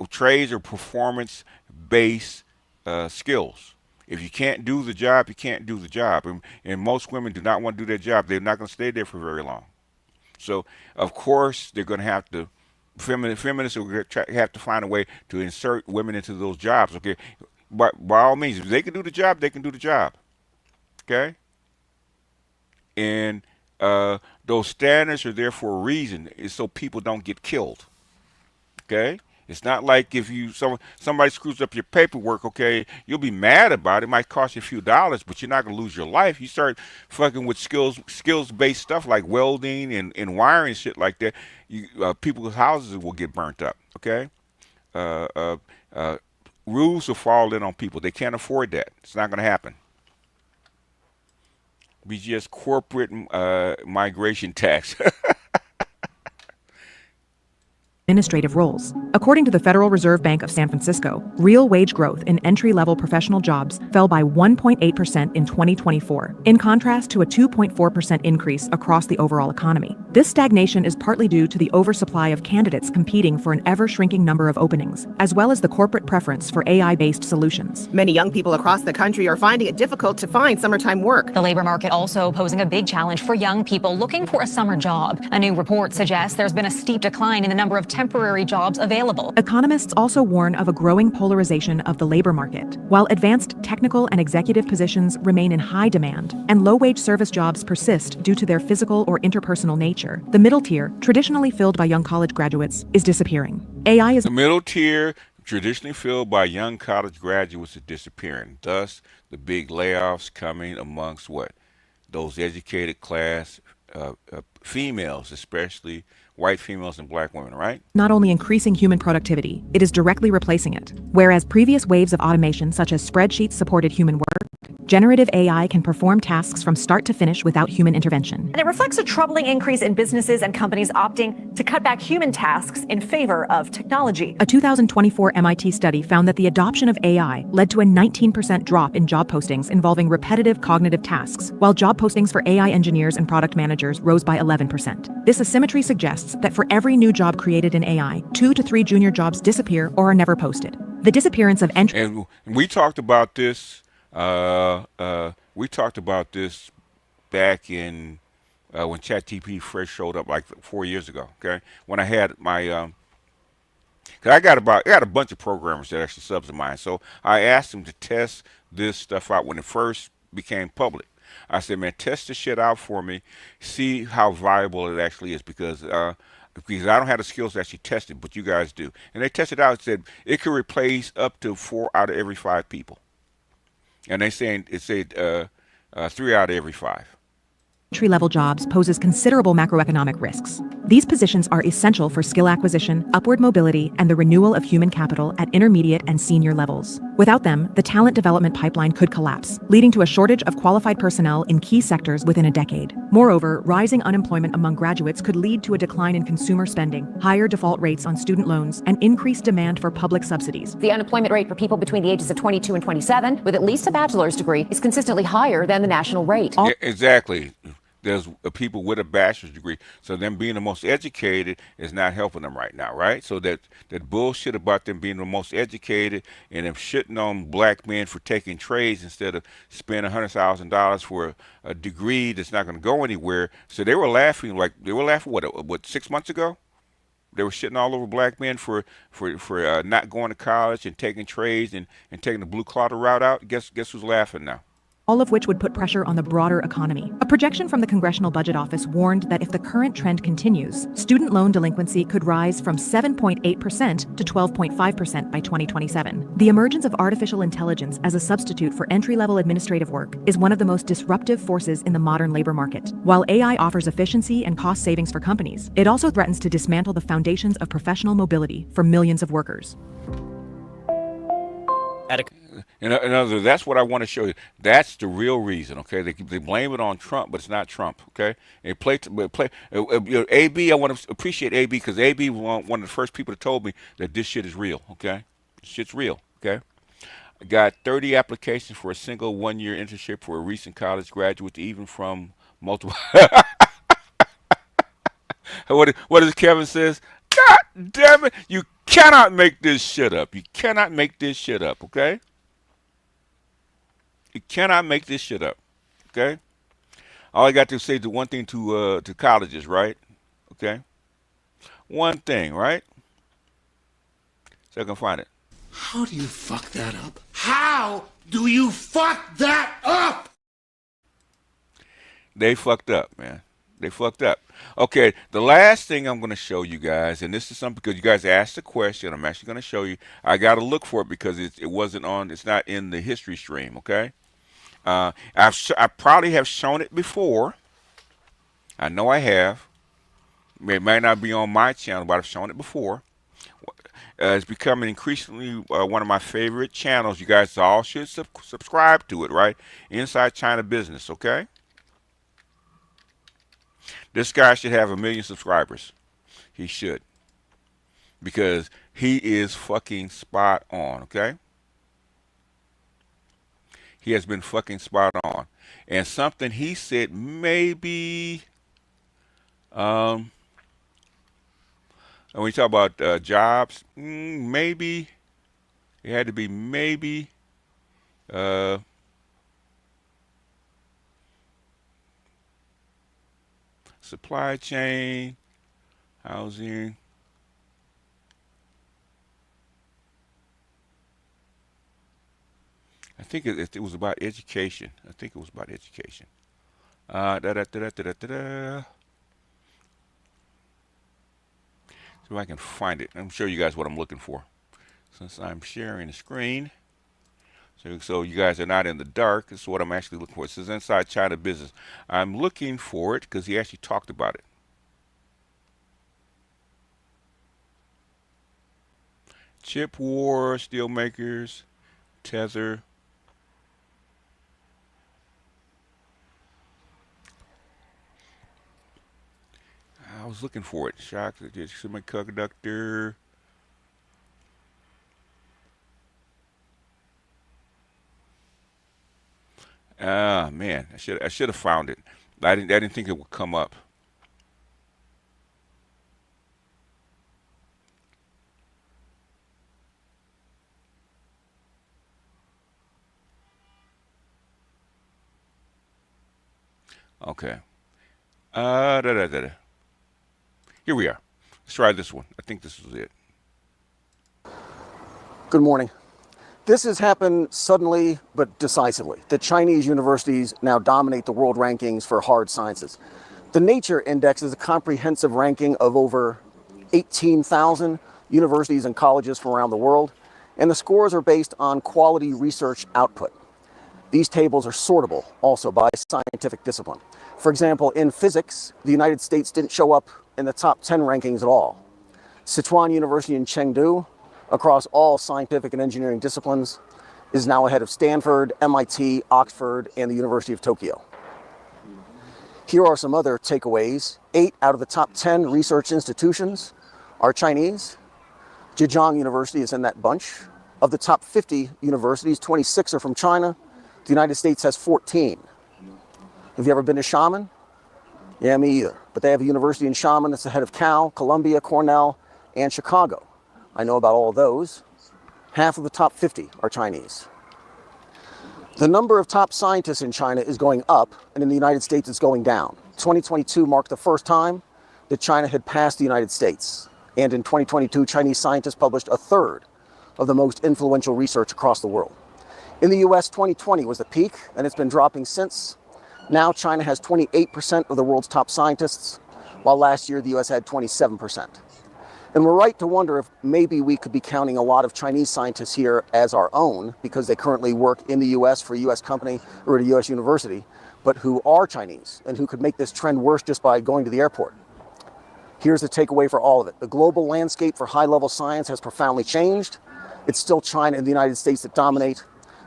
Trades are performance-based skills. If you can't do the job, you can't do the job. And most women do not want to do their job. They're not going to stay there for very long. So, of course, they're going to have to, feminists will have to find a way to insert women into those jobs, okay? But by all means, if they can do the job, they can do the job, okay? And those standards are there for a reason. It's so people don't get killed, okay? It's not like if somebody screws up your paperwork, okay, you'll be mad about it. It might cost you a few dollars, but you're not going to lose your life. You start fucking with skills-based stuff like welding and wiring and shit like that, people's houses will get burnt up, okay? Rules will fall in on people. They can't afford that. It's not going to happen. Be just corporate migration tax. Administrative roles. According to the Federal Reserve Bank of San Francisco, real wage growth in entry-level professional jobs fell by 1.8% in 2024, in contrast to a 2.4% increase across the overall economy. This stagnation is partly due to the oversupply of candidates competing for an ever-shrinking number of openings, as well as the corporate preference for AI-based solutions. Many young people across the country are finding it difficult to find summertime work. The labor market also posing a big challenge for young people looking for a summer job. A new report suggests there's been a steep decline in the number of temporary jobs available. Economists also warn of a growing polarization of the labor market. While advanced technical and executive positions remain in high demand, and low-wage service jobs persist due to their physical or interpersonal nature, the middle tier, traditionally filled by young college graduates, is disappearing. AI is the middle tier, traditionally filled by young college graduates, is disappearing. Thus, the big layoffs coming amongst what? Those educated class females, especially white females and black women, right? Not only increasing human productivity, it is directly replacing it. Whereas previous waves of automation, such as spreadsheets, supported human work, generative AI can perform tasks from start to finish without human intervention. And it reflects a troubling increase in businesses and companies opting to cut back human tasks in favor of technology. A 2024 MIT study found that the adoption of AI led to a 19% drop in job postings involving repetitive cognitive tasks, while job postings for AI engineers and product managers rose by 11%. This asymmetry suggests that for every new job created in AI, 2 to 3 junior jobs disappear or are never posted. The disappearance of entry. And we talked about this. We talked about this back in when ChatGPT first showed up, like 4 years ago. Okay, when I had my, cause I got a bunch of programmers that actually subs of mine. So I asked them to test this stuff out when it first became public. I said, man, test this shit out for me, see how viable it actually is, because I don't have the skills to actually test it, but you guys do. And they tested it out and said it could replace up to 4 out of every 5 people. And it said 3 out of every 5. Entry-level jobs poses considerable macroeconomic risks. These positions are essential for skill acquisition, upward mobility, and the renewal of human capital at intermediate and senior levels. Without them, the talent development pipeline could collapse, leading to a shortage of qualified personnel in key sectors within a decade. Moreover, rising unemployment among graduates could lead to a decline in consumer spending, higher default rates on student loans, and increased demand for public subsidies. The unemployment rate for people between the ages of 22 and 27 with at least a bachelor's degree is consistently higher than the national rate. Yeah, exactly. There's people with a bachelor's degree, so them being the most educated is not helping them right now, right? So that bullshit about them being the most educated and them shitting on black men for taking trades instead of spending $100,000 for a degree that's not going to go anywhere. So they were laughing what 6 months ago? They were shitting all over black men for not going to college and taking trades and taking the blue collar route out. Guess who's laughing now? all of which would put pressure on the broader economy. A projection from the Congressional Budget Office warned that if the current trend continues, student loan delinquency could rise from 7.8% to 12.5% by 2027. The emergence of artificial intelligence as a substitute for entry-level administrative work is one of the most disruptive forces in the modern labor market. While AI offers efficiency and cost savings for companies, it also threatens to dismantle the foundations of professional mobility for millions of workers. In other words, that's what I want to show you. That's the real reason, okay? They blame it on Trump, but it's not Trump, okay? AB, I want to appreciate AB because AB was one of the first people that told me that this shit is real, okay? This shit's real, okay? I got 30 applications for a single one-year internship for a recent college graduate, even from multiple. What does Kevin says? God damn it! You cannot make this shit up. You cannot make this shit up, okay? You cannot make this shit up, okay? All I got to say is one thing to colleges, right? Okay? One thing, right? So I can find it. How do you fuck that up? How do you fuck that up? They fucked up, man. They fucked up. Okay, the last thing I'm going to show you guys, and this is something because you guys asked the question, I'm actually going to show you. I got to look for it because it wasn't on, it's not in the history stream, okay? I probably have shown it before. I know I have. It might not be on my channel, but I've shown it before. It's becoming increasingly one of my favorite channels. You guys all should subscribe to it, right? Inside China Business, okay? This guy should have 1 million subscribers. He should. Because he is fucking spot on, okay? He has been fucking spot on. And something he said maybe, and when you talk about jobs, maybe, it had to be maybe, supply chain, housing. I think it was about education. I think it was about education. So I can find it. I'm show you guys what I'm looking for. Since I'm sharing the screen. So you guys are not in the dark. This is what I'm actually looking for. It says Inside China Business. I'm looking for it because he actually talked about it. Chip war, steel makers, Tether. I was looking for it. Shock, semiconductor. Ah, man, I should have found it. I didn't think it would come up. Okay. Here we are. Let's try this one. I think this is it. Good morning. This has happened suddenly but decisively. The Chinese universities now dominate the world rankings for hard sciences. The Nature Index is a comprehensive ranking of over 18,000 universities and colleges from around the world, and the scores are based on quality research output. These tables are sortable also by scientific discipline. For example, in physics, the United States didn't show up in the top 10 rankings at all. Sichuan University in Chengdu, across all scientific and engineering disciplines, is now ahead of Stanford, MIT, Oxford, and the University of Tokyo. Here are some other takeaways. 8 out of the top 10 research institutions are Chinese. Zhejiang University is in that bunch. Of the top 50 universities, 26 are from China. The United States has 14. Have you ever been to Xiamen? Yeah, me either. But they have a university in Xiamen that's ahead of Cal, Columbia, Cornell, and Chicago. I know about all of those. Half of the top 50 are Chinese. The number of top scientists in China is going up, and in the United States it's going down. 2022 marked the first time that China had passed the United States. And in 2022, Chinese scientists published a third of the most influential research across the world. In the US, 2020 was the peak, and it's been dropping since. Now China has 28% of the world's top scientists, while last year the US had 27%. And we're right to wonder if maybe we could be counting a lot of Chinese scientists here as our own, because they currently work in the US for a US company or at a US university, but who are Chinese and who could make this trend worse just by going to the airport. Here's the takeaway for all of it. The global landscape for high-level science has profoundly changed. It's still China and the United States that dominate,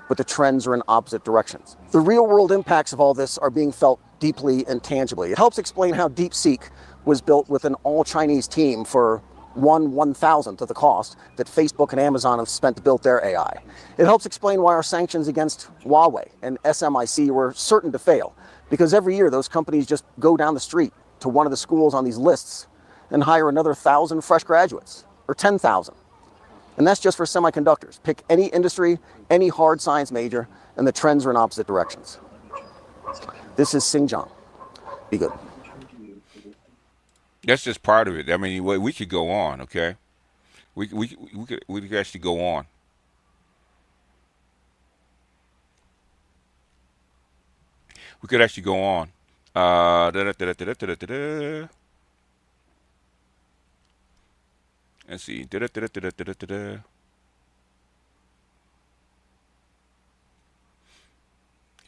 but the trends are in opposite directions. The real-world impacts of all this are being felt deeply and tangibly. It helps explain how DeepSeek was built with an all-Chinese team for 1/1000th of the cost that Facebook and Amazon have spent to build their AI. It helps explain why our sanctions against Huawei and SMIC were certain to fail, because every year those companies just go down the street to one of the schools on these lists and hire another 1,000 fresh graduates, or 10,000. And that's just for semiconductors. Pick any industry, any hard science major, and the trends are in opposite directions. This is Xinjiang. Be good. That's just part of it. I mean, we could go on, okay? We could actually go on. We could actually go on. Let's see.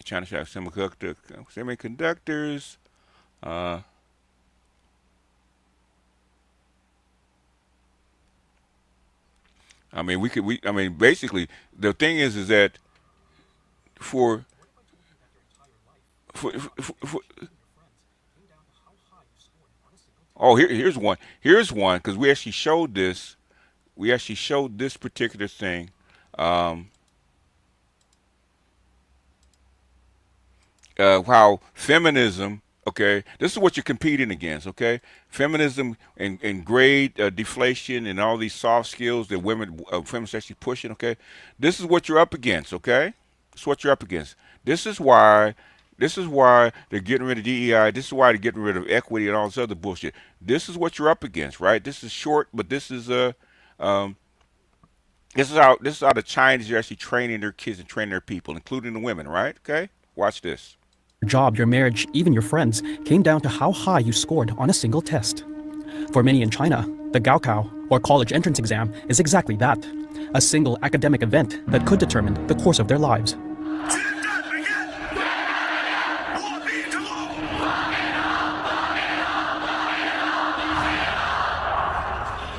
China shop semiconductors. I mean, I mean, basically, the thing is that for oh, here's one. Here's one, because we actually showed this. We actually showed this particular thing. How feminism, okay, this is what you're competing against, okay? Feminism and grade deflation and all these soft skills that feminists actually pushing, okay? This is what you're up against, okay? This is what you're up against. This is why they're getting rid of DEI. This is why they're getting rid of equity and all this other bullshit. This is what you're up against, right? This is short, but this is how the Chinese are actually training their kids and training their people, including the women, right? Okay, watch this. Your job, your marriage, even your friends came down to how high you scored on a single test. For many in China, the Gaokao, or college entrance exam, is exactly that, a single academic event that could determine the course of their lives.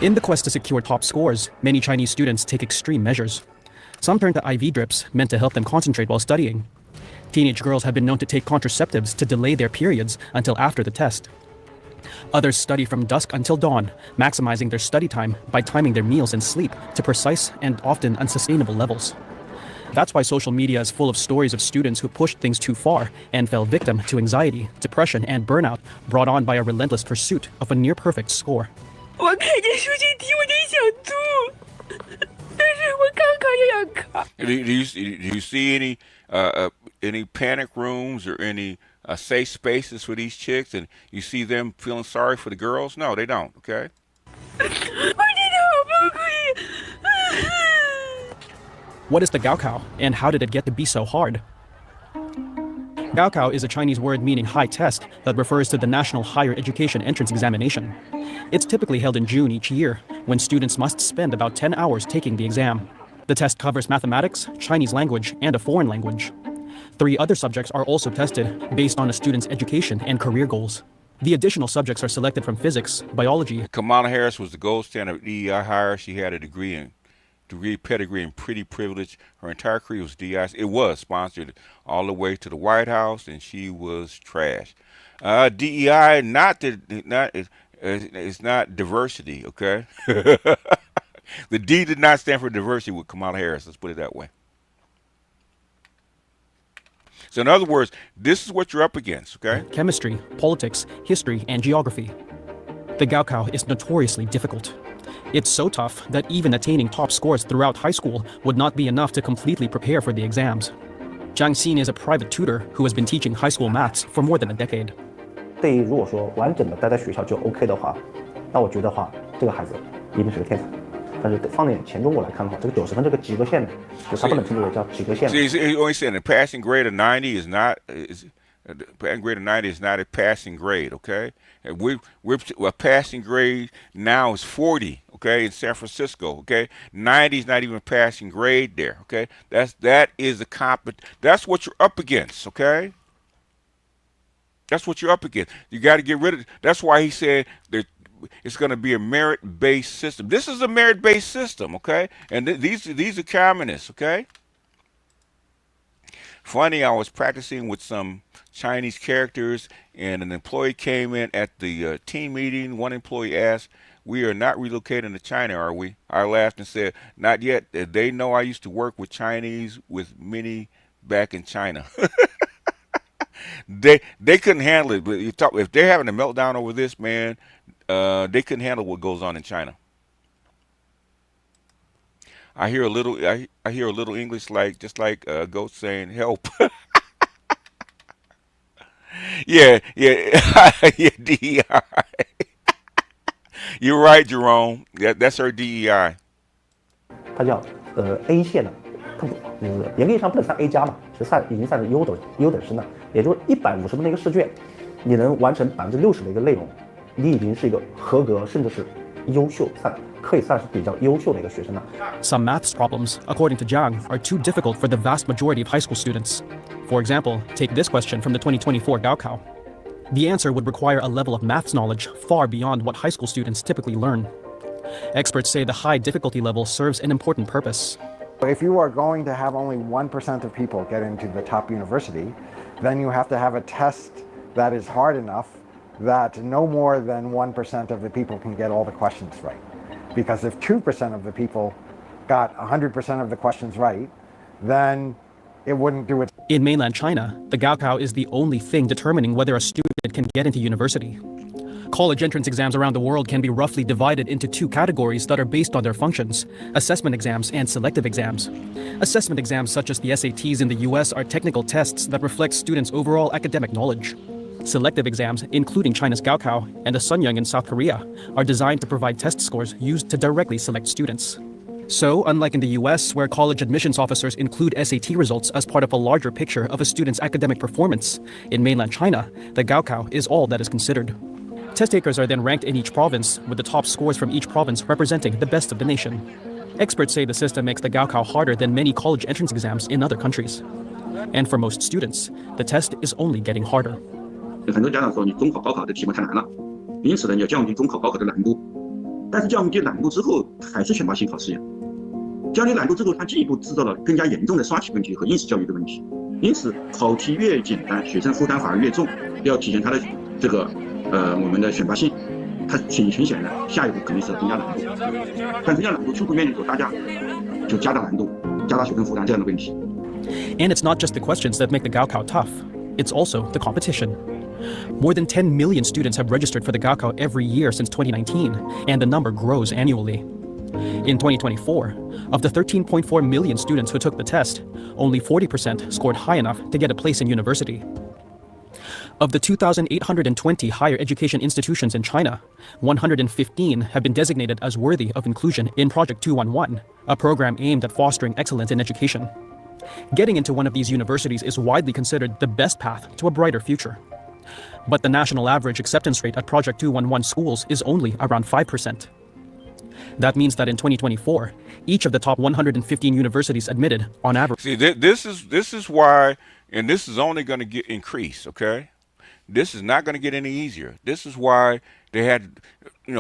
In the quest to secure top scores, many Chinese students take extreme measures. Some turn to IV drips meant to help them concentrate while studying. Teenage girls have been known to take contraceptives to delay their periods until after the test. Others study from dusk until dawn, maximizing their study time by timing their meals and sleep to precise and often unsustainable levels. That's why social media is full of stories of students who pushed things too far and fell victim to anxiety, depression, and burnout brought on by a relentless pursuit of a near-perfect score. 我看见数学题我就想吐，但是我刚考就想考。Do you see any panic rooms or any safe spaces for these chicks, and you see them feeling sorry for the girls? No, they don't. Okay. 我真的好崩溃。What is the Gaokao, and how did it get to be so hard? Gaokao is a Chinese word meaning high test that refers to the National Higher Education Entrance Examination. It's typically held in June each year, when students must spend about 10 hours taking the exam. The test covers mathematics, Chinese language, and a foreign language. 3 other subjects are also tested based on a student's education and career goals. The additional subjects are selected from physics, biology. Kamala Harris was the gold standard of DEI hire. She had a degree, pedigree, and pretty privilege. Her entire career was DEI. It was sponsored all the way to the White House, and she was trash. DEI it's not diversity, okay? The D did not stand for diversity with Kamala Harris. Let's put it that way. So in other words, this is what you're up against, okay? Chemistry, politics, history, and geography. The Gaokao is notoriously difficult. It's so tough that even attaining top scores throughout high school would not be enough to completely prepare for the exams. Zhang Xin is a private tutor who has been teaching high school maths for more than a decade. 对于如果说完整的待在学校就 OK 的话，那我觉得话，这个孩子一定是个天才。但是放在全中国来看的话，这个90分这个及格线，就它不能称之为叫及格线。See, he's only saying a passing grade of 90 is not passing grade of 90 is not a passing grade. Okay, and we're a passing grade now is 40. Okay, in San Francisco. Okay, 90 is not even a passing grade there. Okay, that is a that's what you're up against. Okay. That's what you're up against. You got to get rid of it. That's why he said that it's going to be a merit-based system. This is a merit-based system, okay? And these are communists, okay? Funny, I was practicing with some Chinese characters, and an employee came in at the team meeting. One employee asked, "We are not relocating to China, are we?" I laughed and said, "Not yet. They know I used to work with Chinese with many back in China." They couldn't handle it. But if they're having a meltdown over this, man, they couldn't handle what goes on in China. I hear a little English, just like Ghost saying help. yeah, yeah, DEI. You're right, Jerome. That's our DEI. 它叫A 线的，它严格意义上不能算 A 加嘛，已经算是优等生了。也就是150分的一个试卷，你能完成60%的一个内容，你已经是一个合格，甚至是优秀，可以算是比较优秀的一个学生了。Some maths problems, according to Jiang, are too difficult for the vast majority of high school students. For example, take this question from the 2024 Gaokao. The answer would require a level of maths knowledge far beyond what high school students typically learn. Experts say the high difficulty level serves an important purpose. If you are going to have only 1% of people get into the top university, then you have to have a test that is hard enough that no more than 1% of the people can get all the questions right. Because if 2% of the people got 100% of the questions right, then it wouldn't do it. In mainland China, the Gaokao is the only thing determining whether a student can get into university. College entrance exams around the world can be roughly divided into two categories that are based on their functions: assessment exams and selective exams. Assessment exams such as the SATs in the US are technical tests that reflect students' overall academic knowledge. Selective exams, including China's Gaokao and the Sunyang in South Korea, are designed to provide test scores used to directly select students. So, unlike in the US, where college admissions officers include SAT results as part of a larger picture of a student's academic performance, in mainland China, the Gaokao is all that is considered. Test takers are then ranked in each province, with the top scores from each province representing the best of the nation. Experts say the system makes the Gaokao harder than many college entrance exams in other countries. And for most students, the test is only getting harder. 很多家长说你中考高考的题目太难了，因此呢要降低中考高考的难度。但是降低难度之后还是选拔性考试呀。降低难度之后，它进一步制造了更加严重的刷题问题和应试教育的问题。因此，考题越简单，学生负担反而越重。要体现它的这个我们的选拔性，它挺显的，下一步肯定是要增加难度。但增加难度出乎面临说大家就加大难度，加大学生负担这样的问题。And it's not just the questions that make the Gaokao tough, it's also the competition. More than 10 million students have registered for the Gaokao every year since 2019, and the number grows annually. In 2024, of the 13.4 million students who took the test, only 40% scored high enough to get a place in university. Of the 2,820 higher education institutions in China, 115 have been designated as worthy of inclusion in Project 211, a program aimed at fostering excellence in education. Getting into one of these universities is widely considered the best path to a brighter future. But the national average acceptance rate at Project 211 schools is only around 5%. That means that in 2024, each of the top 115 universities admitted, on average. See, this is why, and this is only going to get increased. Okay, this is not going to get any easier. This is why they had,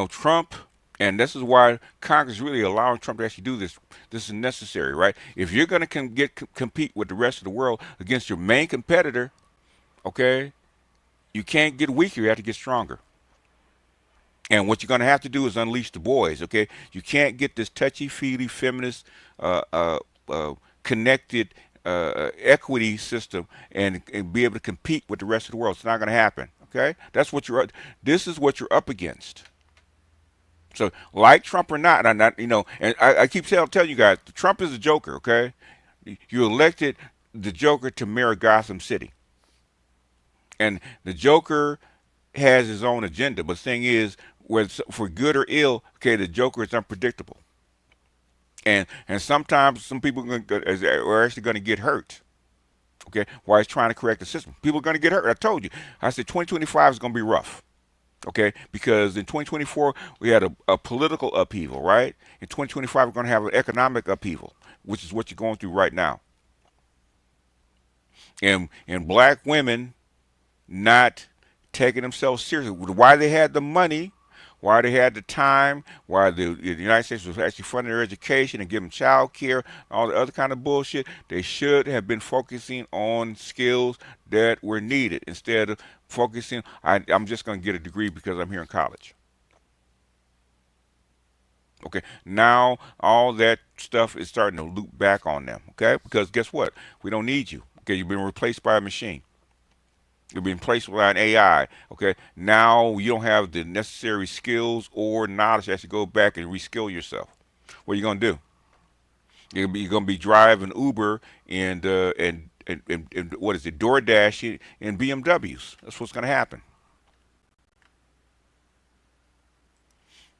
Trump, and this is why Congress really allowing Trump to actually do this. This is necessary, right? If you're going to compete with the rest of the world against your main competitor, okay, you can't get weaker. You have to get stronger. And what you're going to have to do is unleash the boys, okay? You can't get this touchy-feely, feminist, connected equity system and be able to compete with the rest of the world. It's not going to happen, okay? This is what you're up against. So, like Trump or not, and I keep telling you guys, Trump is a joker, okay? You elected the joker to mayor Gotham City. And the joker has his own agenda, but the thing is, whether for good or ill, okay, the joker is unpredictable. And sometimes some people are actually going to get hurt. Okay, while he's trying to correct the system, people are going to get hurt. I told you. I said 2025 is going to be rough. Okay, because in 2024 we had a political upheaval, right? In 2025 we're going to have an economic upheaval, which is what you're going through right now. And black women not taking themselves seriously. Why they had the money, why they had the time, why the United States was actually funding their education and giving child care, all the other kind of bullshit. They should have been focusing on skills that were needed instead of focusing, I'm just going to get a degree because I'm here in college. Okay, now all that stuff is starting to loop back on them, okay? Because guess what? We don't need you. Okay, you've been replaced by a machine. You've been replaced by an AI. Okay, now you don't have the necessary skills or knowledge to actually go back and reskill yourself. What are you gonna do? You're gonna be driving Uber and what is it, DoorDash and BMWs. That's what's gonna happen.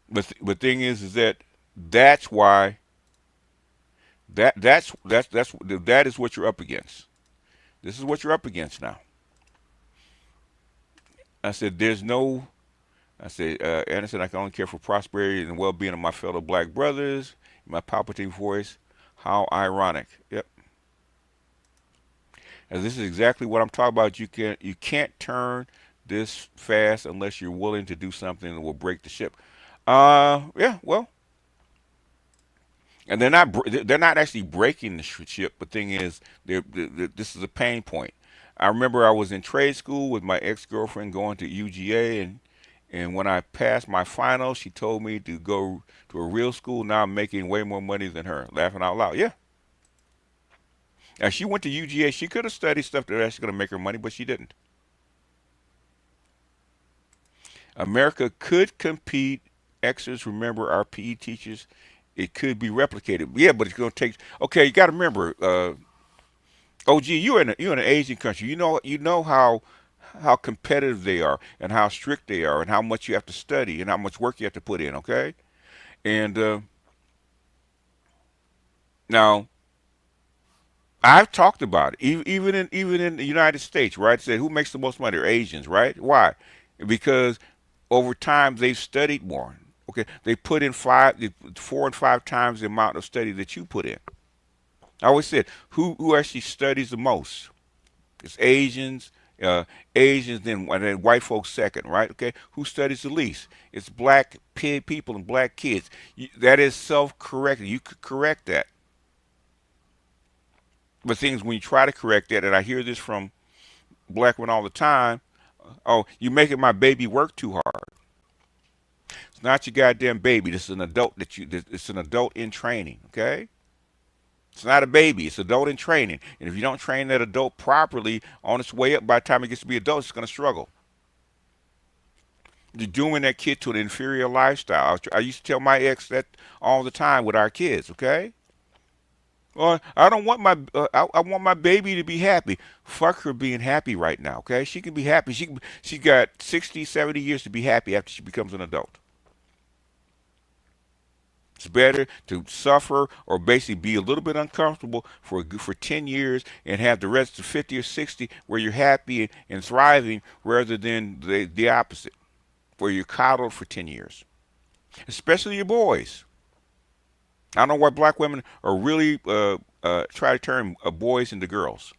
But the thing is that that's why that is what you're up against. This is what you're up against now. I said, Anderson, I can only care for prosperity and well-being of my fellow black brothers. My palpitating voice, how ironic. Yep. And this is exactly what I'm talking about. You can't turn this fast unless you're willing to do something that will break the ship. Yeah, well. And they're not actually breaking the ship. The thing is, this is a pain point. I remember I was in trade school with my ex-girlfriend going to UGA, and when I passed my final, she told me to go to a real school. Now I'm making way more money than her. Laughing out loud. Yeah. Now she went to UGA. She could have studied stuff that was actually going to make her money, but she didn't. America could compete. Exes, remember our PE teachers. It could be replicated. Yeah, but it's going to take. Okay, you got to remember. OG, you're in an Asian country. You know how competitive they are and how strict they are and how much you have to study and how much work you have to put in. Okay, and now I've talked about it. Even in the United States, right? Said who makes the most money are Asians, right? Why? Because over time they've studied more. Okay, they put in 4 and 5 times the amount of study that you put in. I always said, who actually studies the most? It's Asians, then white folks second, right? Okay, who studies the least? It's black people and black kids. That is self-correcting. You could correct that. But things when you try to correct that, and I hear this from black women all the time, oh, you're making my baby work too hard. It's not your goddamn baby. This is an adult it's an adult in training, okay? It's not a baby. It's adult in training. And if you don't train that adult properly on its way up, by the time it gets to be adult, it's going to struggle. You're doing that kid to an inferior lifestyle. I used to tell my ex that all the time with our kids, okay? Well, I don't want I want my baby to be happy. Fuck her being happy right now, okay? She can be happy. She got 60, 70 years to be happy after she becomes an adult. It's better to suffer or basically be a little bit uncomfortable for 10 years and have the rest of 50 or 60 where you're happy and thriving rather than the opposite, where you're coddled for 10 years. Especially your boys. I don't know why black women are really try to turn boys into girls.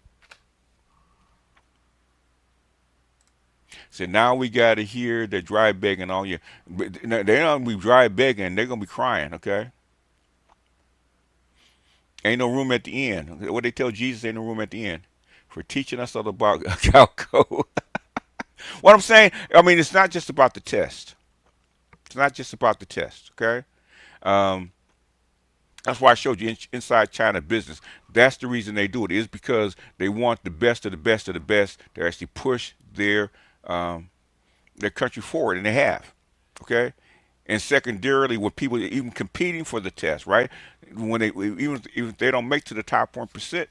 So now we got to hear the dry begging all year. They're not going to be dry begging. They're going to be crying, okay? Ain't no room at the end. What they tell Jesus, ain't no room at the end for teaching us all about Calco. What I'm saying, I mean, it's not just about the test. It's not just about the test, okay? That's why I showed you inside China business. That's the reason they do it, is because they want the best of the best of the best to actually push their country forward, and they have, okay? And secondarily, when people are even competing for the test, right? When even if they don't make to the top 1%,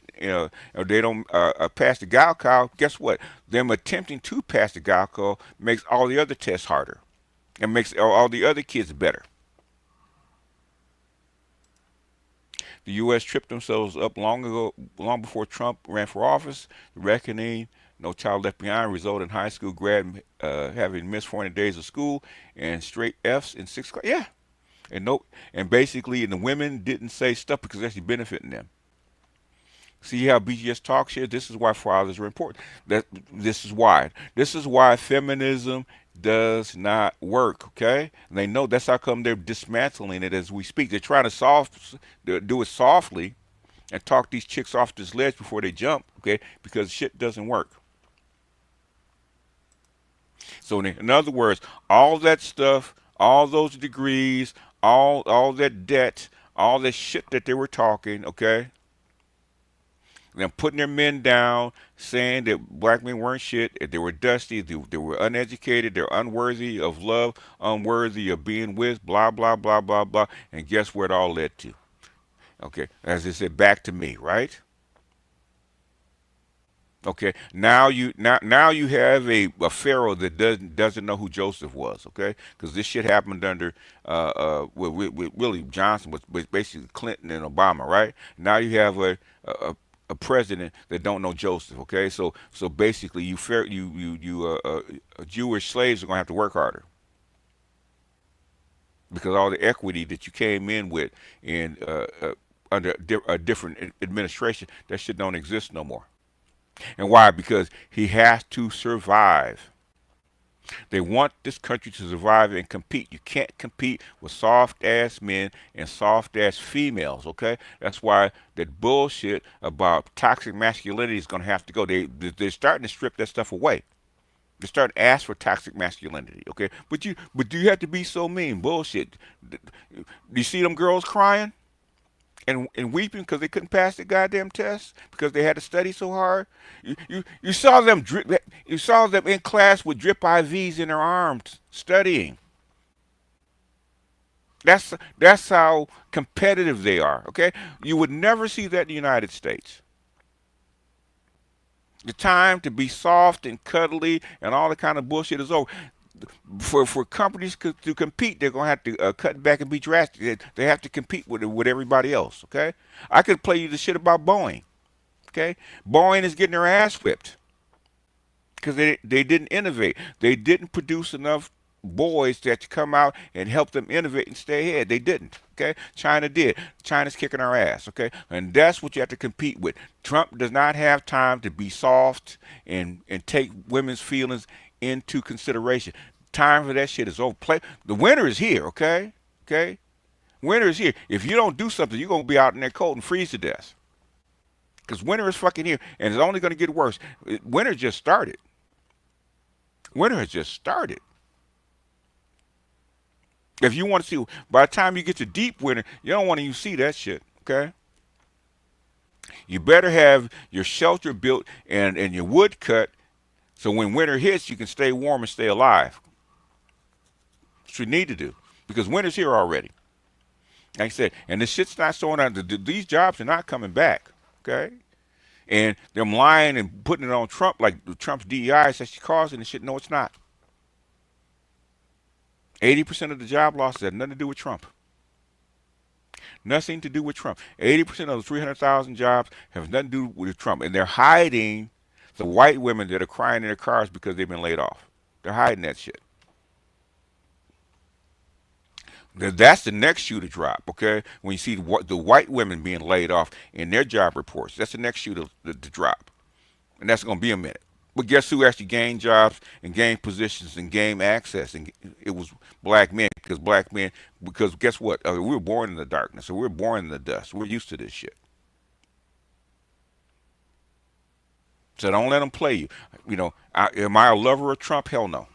or they don't pass the Gaokao, guess what? Them attempting to pass the Gaokao makes all the other tests harder, and makes all the other kids better. The U.S. tripped themselves up long before Trump ran for office. The reckoning, No Child Left Behind, resulted in high school grad having missed 400 days of school and straight Fs in 6th class. Yeah, and basically, the women didn't say stuff because it's actually benefiting them. See how BGS talks here? This is why fathers are important. This is why. This is why feminism does not work, okay? And they know that's how come they're dismantling it as we speak. They're trying to do it softly and talk these chicks off this ledge before they jump, okay? Because shit doesn't work. So in other words, all that stuff, all those degrees, all that debt, all that shit that they were talking, okay? Them putting their men down, saying that black men weren't shit, they were dusty, they were uneducated, they're unworthy of love, unworthy of being with, blah, blah, blah, blah, blah. And guess where it all led to? Okay, as I said, back to me, right? Okay, now you have a pharaoh that doesn't know who Joseph was, okay? Because this shit happened under with Willie Johnson, was basically Clinton and Obama, right? Now you have a president that don't know Joseph, okay? So basically, Jewish slaves are gonna have to work harder because all the equity that you came in with in under a different administration, that shit don't exist no more. And why? Because he has to survive. They want this country to survive and compete. You can't compete with soft-ass men and soft-ass females, okay? That's why that bullshit about toxic masculinity is going to have to go. They're starting to strip that stuff away. They're starting to ask for toxic masculinity, okay? But do you have to be so mean? Bullshit. Do you see them girls crying and weeping because they couldn't pass the goddamn test because they had to study so hard? You saw them drip. You saw them in class with drip IVs in their arms studying. That's how competitive they are. Okay, you would never see that in the United States. The time to be soft and cuddly and all the kind of bullshit is over. For companies to compete, they're gonna have to cut back and be drastic. They have to compete with everybody else. Okay, I could play you the shit about Boeing. Okay, Boeing is getting their ass whipped because they didn't innovate. They didn't produce enough boys that come out and help them innovate and stay ahead. They didn't. Okay, China did. China's kicking our ass. Okay, and that's what you have to compete with. Trump does not have time to be soft and take women's feelings into consideration. Time for that shit is over. The winter is here, okay? Okay? Winter is here. If you don't do something, you're going to be out in that cold and freeze to death. Because winter is fucking here, and it's only going to get worse. Winter just started. Winter has just started. If you want to see, by the time you get to deep winter, you don't want to even see that shit, okay? You better have your shelter built and your wood cut so when winter hits, you can stay warm and stay alive. That's what you need to do because winter's here already. Like I said, and this shit's not showing out. These jobs are not coming back, okay? And them lying and putting it on Trump like Trump's DEI is actually causing this shit. No, it's not. 80% of the job losses had nothing to do with Trump. Nothing to do with Trump. 80% of the 300,000 jobs have nothing to do with Trump. And they're hiding the white women that are crying in their cars because they've been laid off. They're hiding that shit. That's the next shoe to drop, okay? When you see the white women being laid off in their job reports, that's the next shoe to drop. And that's going to be a minute. But guess who actually gained jobs and gained positions and gained access? And it was black men, because guess what? We were born in the darkness, so we were born in the dust. We're used to this shit. So don't let them play you. You know, am I a lover of Trump? Hell no.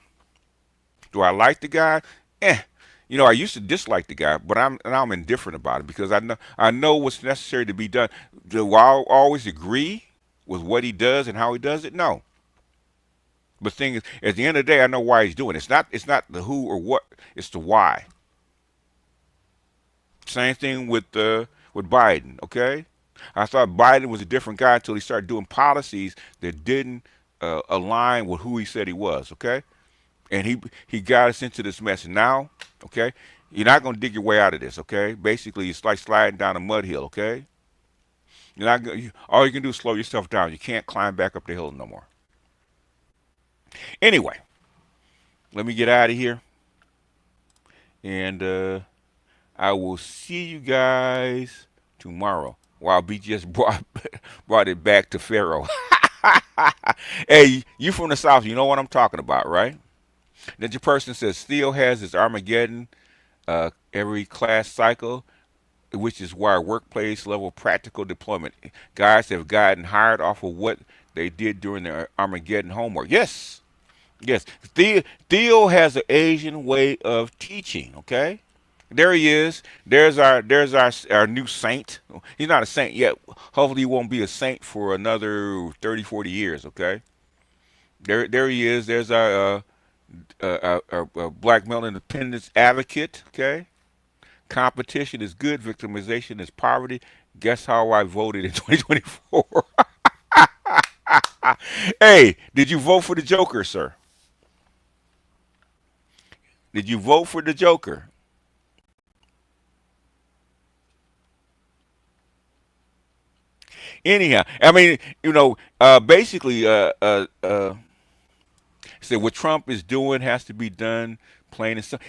Do I like the guy? You know, I used to dislike the guy, but I'm indifferent about it because I know what's necessary to be done. Do I always agree with what he does and how he does it? No. But the thing is, at the end of the day, I know why he's doing it. It's not the who or what, it's the why. Same thing with Biden, okay? I thought Biden was a different guy until he started doing policies that didn't align with who he said he was, okay? And he got us into this mess. And now, okay, You're not going to dig your way out of this, okay? Basically, it's like sliding down a mud hill, okay? You're not gonna, all you can do is slow yourself down. You can't climb back up the hill no more. Anyway, let me get out of here. And I will see you guys tomorrow. While B just brought it back to Pharaoh. Hey, you from the South, you know what I'm talking about, right? Then your person says Theo has his Armageddon every class cycle, which is why workplace level practical deployment. Guys have gotten hired off of what they did during their Armageddon homework. Yes. Yes. Theo has an Asian way of teaching, okay? There he is. There's our new saint. He's not a saint yet. Hopefully he won't be a saint for another 30, 40 years, okay? There he is. There's our black male independence advocate, okay? Competition is good. Victimization is poverty. Guess how I voted in 2024? Hey, did you vote for the Joker, sir? Did you vote for the Joker? Anyhow, I mean, basically, say what Trump is doing has to be done plain and simple.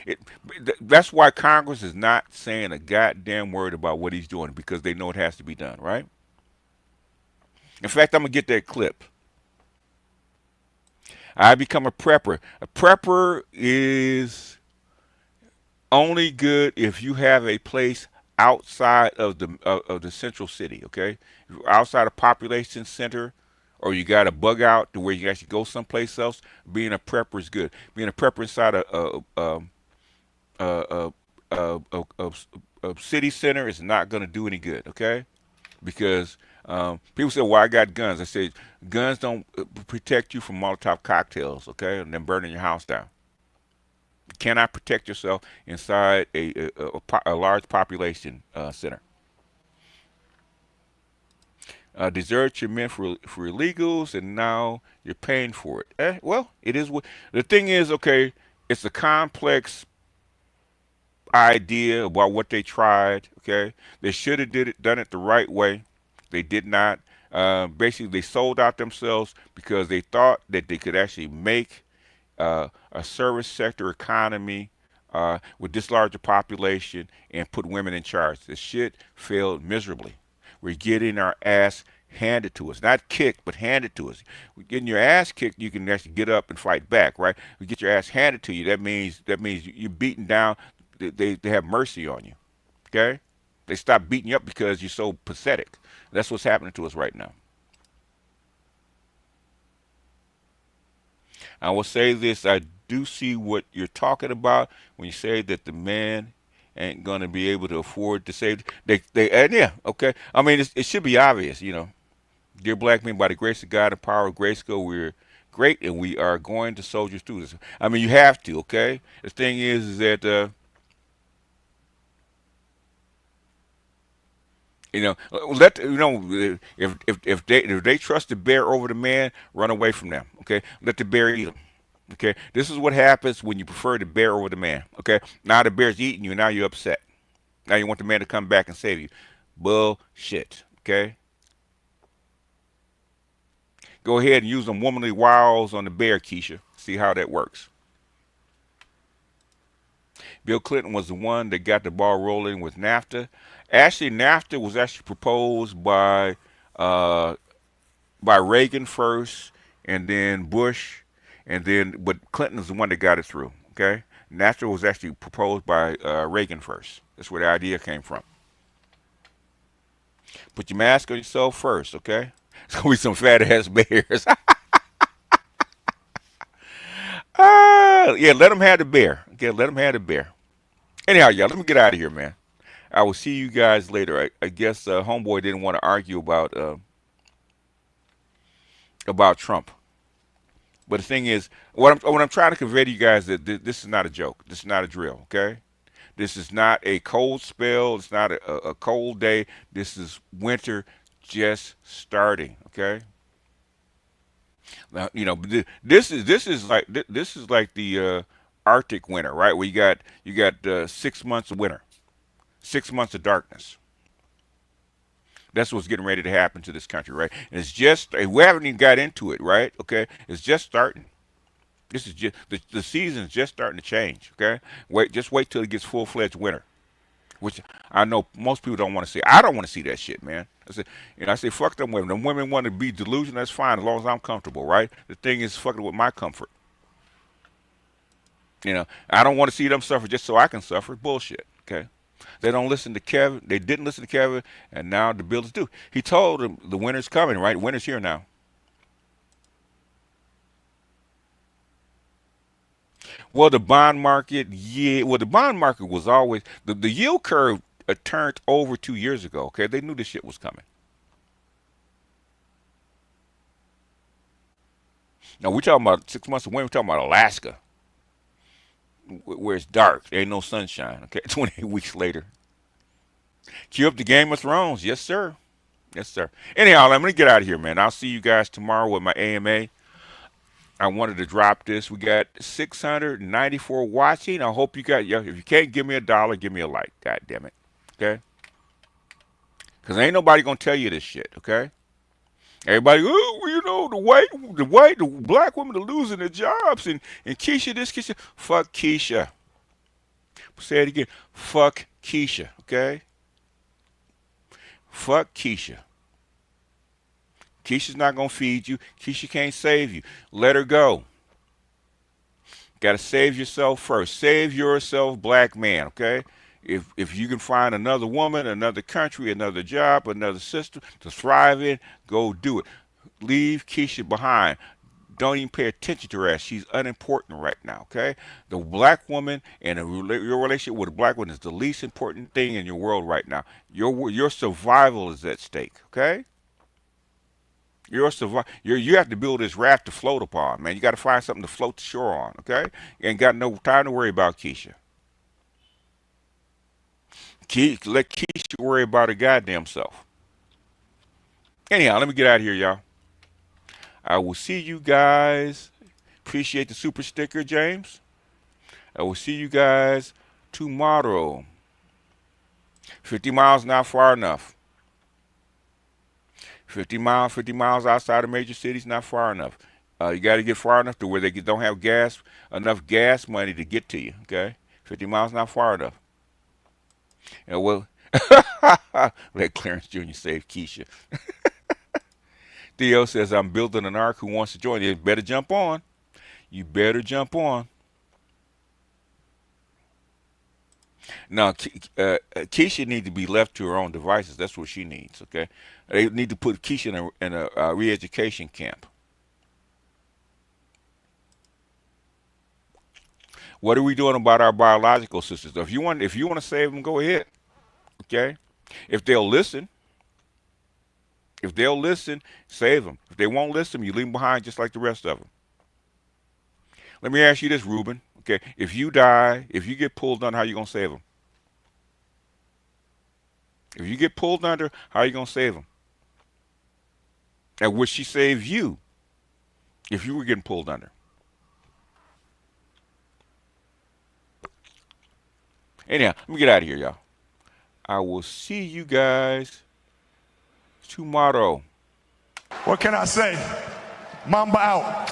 That's why Congress is not saying a goddamn word about what he's doing, because they know it has to be done, right? In fact, I'm gonna get that clip. I become a prepper. A prepper is only good if you have a place outside of the central city, okay? Outside a population center, or you got a bug out to where you can actually go someplace else. Being a prepper is good. Being a prepper inside a city center is not going to do any good, okay? Because people say, well, I got guns. I say, guns don't protect you from Molotov cocktails, okay, and then burning your house down. You cannot protect yourself inside a large population center. Desert you're meant for illegals, and now you're paying for it. Well, it is. The thing is, okay, it's a complex idea about what they tried. Okay, they should have done it the right way. They did not. Basically, they sold out themselves because they thought that they could actually make a service sector economy with this larger population and put women in charge. The shit failed miserably. We're getting our ass handed to us. Not kicked, but handed to us. We're getting your ass kicked, you can actually get up and fight back, right? We get your ass handed to you. That means you're beaten down. They have mercy on you, okay? They stop beating you up because you're so pathetic. That's what's happening to us right now. I will say this. I do see what you're talking about when you say that the man ain't going to be able to afford to save. And yeah, okay. I mean, it should be obvious, Dear black men, by the grace of God and power of Grayskull, we're great, and we are going to soldier through this. I mean, you have to, okay? The thing is that, if they trust the bear over the man, run away from them, okay? Let the bear eat them. Okay, this is what happens when you prefer the bear over the man. Okay, now the bear's eating you, and now you're upset. Now you want the man to come back and save you. Bullshit. Okay, go ahead and use them womanly wiles on the bear, Keisha. See how that works. Bill Clinton was the one that got the ball rolling with NAFTA. Actually, NAFTA was actually proposed by Reagan first, and then Bush. But Clinton is the one that got it through, okay? NAFTA was actually proposed by Reagan first. That's where the idea came from. Put your mask on yourself first, okay? It's going to be some fat-ass bears. Yeah, let them have the bear. Okay, let them have the bear. Anyhow, y'all, let me get out of here, man. I will see you guys later. I guess Homeboy didn't want to argue about Trump. But the thing is, what I'm trying to convey to you guys is that this is not a joke. This is not a drill, okay? This is not a cold spell. It's not a cold day. This is winter just starting, okay? Now, this is like the Arctic winter, right? Where you got 6 months of winter, 6 months of darkness. That's what's getting ready to happen to this country, right? And it's just, we haven't even got into it, right? Okay, it's just starting. This is just the season's just starting to change. Okay, just wait till it gets full-fledged winter, which I know most people don't want to see. I don't want to see that shit, man. I say, fuck them women. Them women want to be delusional. That's fine as long as I'm comfortable, right? The thing is fucking with my comfort. I don't want to see them suffer just so I can suffer. Bullshit. Okay. They don't listen to Kevin. They didn't listen to Kevin, and now the builders do. He told them the winter's coming, right? Winter's here now. Well, the bond market, yeah. Well, the bond market was always, the yield curve turned over 2 years ago, okay? They knew this shit was coming. Now, we're talking about 6 months of winter. We're talking about Alaska, where it's dark. There ain't no sunshine, okay? 28 weeks later. Cue up the Game of Thrones. Yes, sir. Yes, sir. Anyhow, I'm going to get out of here, man. I'll see you guys tomorrow with my AMA. I wanted to drop this. We got 694 watching. I hope you got, if you can't give me $1, give me a like. God damn it. Okay? Because ain't nobody going to tell you this shit, okay? Everybody, the black women are losing their jobs, and Keisha this, Keisha. Fuck Keisha. Say it again. Fuck Keisha, okay? Fuck Keisha. Keisha's not going to feed you. Keisha can't save you. Let her go. Got to save yourself first. Save yourself, black man, okay? If you can find another woman, another country, another job, another system to thrive in, go do it. Leave Keisha behind. Don't even pay attention to her ass. She's unimportant right now, okay? The black woman and your relationship with a black woman is the least important thing in your world right now. Your survival is at stake, okay? You have to build this raft to float upon, man. You got to find something to float the shore on, okay? You ain't got no time to worry about Keisha. Let Keisha worry about her goddamn self. Anyhow, let me get out of here, y'all. I will see you guys. Appreciate the super sticker, James. I will see you guys tomorrow. 50 miles not far enough. 50 miles outside of major cities, not far enough. You got to get far enough to where they don't have enough gas money to get to you, okay? 50 miles not far enough. And well, let Clarence Jr. save Keisha. Theo says, I'm building an ark. Who wants to join? You better jump on. You better jump on. Now, Keisha needs to be left to her own devices. That's what she needs, okay? They need to put Keisha in a re-education camp. What are we doing about our biological sisters? If you want to save them, go ahead, okay? If they'll listen, save them. If they won't listen, you leave them behind just like the rest of them. Let me ask you this, Ruben. Okay, if you die, if you get pulled under, how you gonna save them? If you get pulled under, how you gonna save them? And would she save you if you were getting pulled under? Anyhow, let me get out of here, y'all. I will see you guys tomorrow. What can I say? Mamba out.